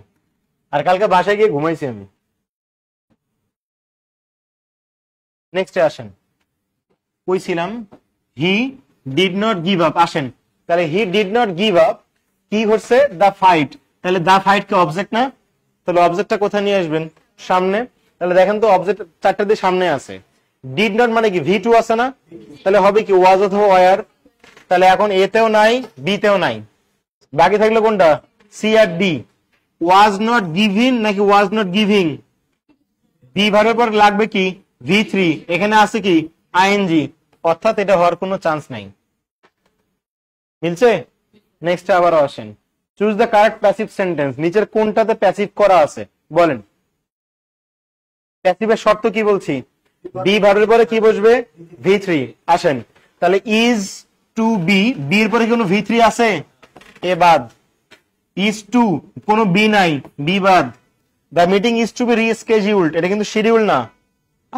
আর কালকে বাসায় গিয়ে ঘুমাইছি আমি। নেক্সটে আসেন, কইছিলাম হি ডিড নট গিভ আপ। আসেন, তাহলে হি ডিড নট গিভ আপ কি হচ্ছে? দা ফাইট। তাহলে দা ফাইট কি অবজেক্ট না? তাহলে অবজেক্টটা কোথায় নিয়ে আসবেন? সামনে। তাহলে দেখেন তো, অবজেক্ট চারটা দিয়ে সামনে আছে। ডিড নট মানে কি V2 আছে না? তাহলে হবে কি ওয়াজ অথবা ওয়ার। তাহলে এখন এ তেও নাই, বি তেও নাই, বাকি থাকলো কোনটা? সি আর ডি। ওয়াজ নট গিভিং নাকি ওয়াজ নট গিভিং? বি ভার্বের পর লাগবে কি? V3। এখানে আছে কি? আইএনজি, অর্থাৎ এটা হওয়ার কোনো চান্স নাই। মিলছে? নেক্সট আবার আসেন, choose the correct passive sentence. নিচের কোনটাতে প্যাসিভ করা আছে বলেন? প্যাসিভের শর্ত কি বলছি? বি ভার্বের পরে কি বসবে? V3। আসেন, তাহলে ইজ টু বি, বি এর পরে কোনো V3 আছে? এ বাদ। ইজ টু, কোনো বি নাই, বি বাদ। The meeting is to be rescheduled, এটা কিন্তু শিডিউল না।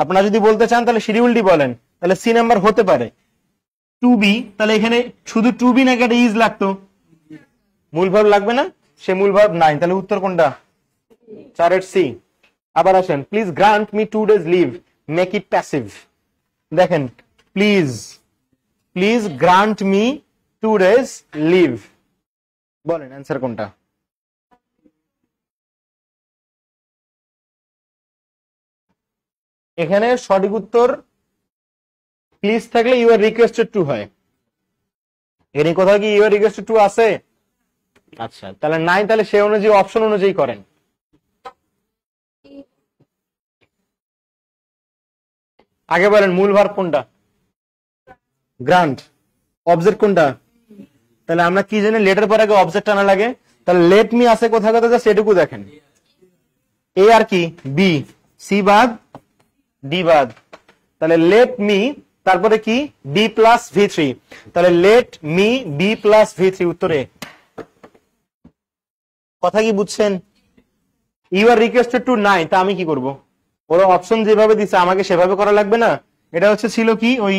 আপনারা যদি বলতে চান তাহলে শিডিউলডই বলেন, তাহলে সি নাম্বার হতে পারে। টু বি, তাহলে এখানে শুধু টু বি নাকি একটা ইজ লাগতো? মূল ভার্ব লাগবে না, সে মূল ভার্ব নাই, তাহলে উত্তর কোনটা? 4 সি। আবার আসেন, please grant me 2 days leave, make it passive. দেখেন, please, please grant me 2 days leave, বলেন অ্যান্সার কোনটা? এখানে সঠিক উত্তর প্লিজ থাকলে ইউ আর রিকোয়েস্টেড টু হয়। এখানে কোথাও কি ইউ আর রিকোয়েস্টেড টু আছে? আচ্ছা, তাহলে নাই, তাহলে সে অনুযায়ী অপশন অনুযায়ী করেন। আগে বলেন মূল ভার্ব কোনটা? গ্রান্ট। অবজেক্ট কোনটা? তাহলে আমরা কি জানি লেটার পর আগে অবজেক্ট আনা লাগে, তাহলে লেট মি আছে কোথায় কোথায়, সেটুকু দেখেন। এ আর কি বি, সি বাদ, ডি বাদ, তাহলে লেট মি, তারপরে কি বি প্লাস ভি থ্রি, তাহলে let me be plus V three, উত্তরে। কথা কি বুঝছেন? ইউ আর রিকোয়েস্টেড টু নাই, তা আমি কি করব? ওরা অপশন যেভাবে দিচ্ছে আমাকে সেভাবে করা লাগবে না? এটা হচ্ছে ছিল কি ওই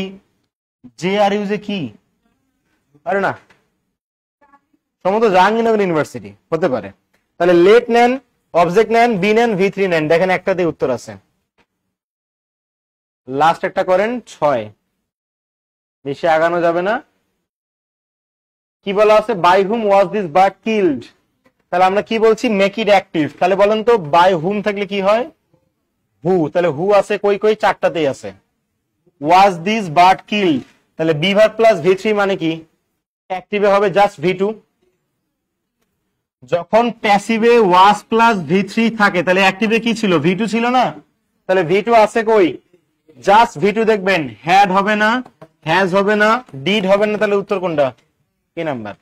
জে আর ইউজে কি, আরে না, সম্ভবত জাহাঙ্গীরনগর ইউনিভার্সিটি হতে পারে। তাহলে লেট নেন, অবজেক্ট নেন, বি নেন, ভি থ্রি নেন, দেখেন একটাতে উত্তর আছে। লাস্ট একটা করেন 6, বেশি আগানো যাবে না। কি বলা আছে? By whom was this bird killed, তাহলে আমরা কি বলছি? Make it active. তাহলে বলেন তো বাই হুম থাকলে কি হয়? হু, তাহলে হু আছে কই কই? 4টাতেই আছে। ওয়াজ দিস বার্ড কিল্ড, তাহলে be verb plus V three মানে কি? অ্যাক্টিভে হবে জাস্ট ভি টু। যখন প্যাসিভে ওয়াজ প্লাস ভি থ্রি থাকে তাহলে অ্যাক্টিভে কি ছিল? ভি টু ছিল না? তাহলে ভি টু আছে কই? জাস্ট ভি টু দেখবেন, হ্যাড হবে না, হ্যাজ হবে না, ডিড হবে না, তাহলে উত্তর কোনটা? কি নাম্বার?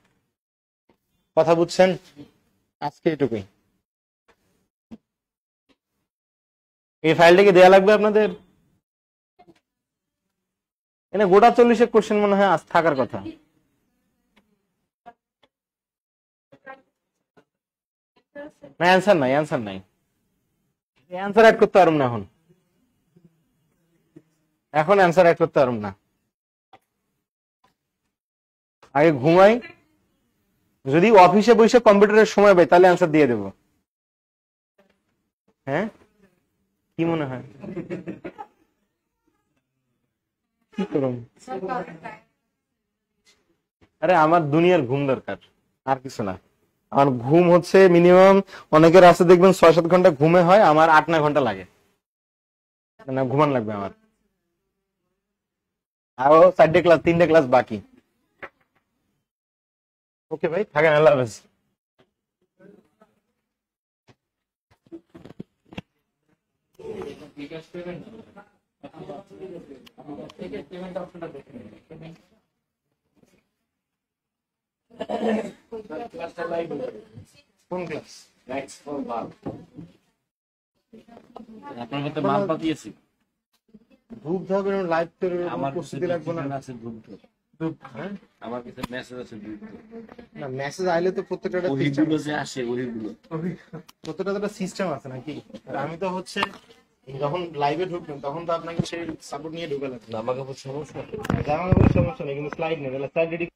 কথা বুঝছেন? আজকে এটুকুই। এই ফাইলটাকে দেয়া লাগবে আপনাদের। এখানে গোটা 40 কোশ্চেন মনে হয় আজ থাকার কথা। না অ্যান্সার নাই, অ্যান্সার নাই, অ্যান্সার অ্যাড করতে পারুম না এখন, এখন অ্যান্সার অ্যাড করতে পারুম না। আগে ঘুমাই, যদি অফিসে বসে কম্পিউটারের সময় পাই তাহলে অ্যান্সার দিয়ে দেব। হ্যাঁ, কি মনে হয়? কি করুন? আরে আমার দুনিয়ার ঘুম দরকার, আর কিছু না। আমার ঘুম হচ্ছে মিনিমাম, অনেকের আছে দেখবেন 6-7 ঘন্টা ঘুমে হয়, আমার 8-9 ঘন্টা লাগে, না ঘুমান লাগবে আমার। আরো 4টে ক্লাস, 3টে ক্লাস বাকি। ওকে ভাই, থাকেন, আল্লাহ হাফেজ। কোন ক্লাস? আপনার মধ্যে মাল পাঠিয়েছি, গ্রুপ ধরবেন, লাইভ করে আমার প্রস্তুতি লাগবে না। আছে গ্রুপ, হ্যাঁ, আমার কাছে মেসেজ আছে গ্রুপ, না মেসেজ আইলে তো প্রত্যেকটা ওইগুলো যে আসে ওইগুলো প্রত্যেকটা সিস্টেম আছে নাকি? আর আমি তো হচ্ছে যখন লাইভে ঢুকবেন তখন তো আপনাকে সেই সাপোর্ট নিয়ে ঢুকে লাগবে। আমাকে সমস্যা জামা কাপড়ের সমস্যা নেই, কিন্তু স্লাইড নেই, তাহলে স্লাইড রেডি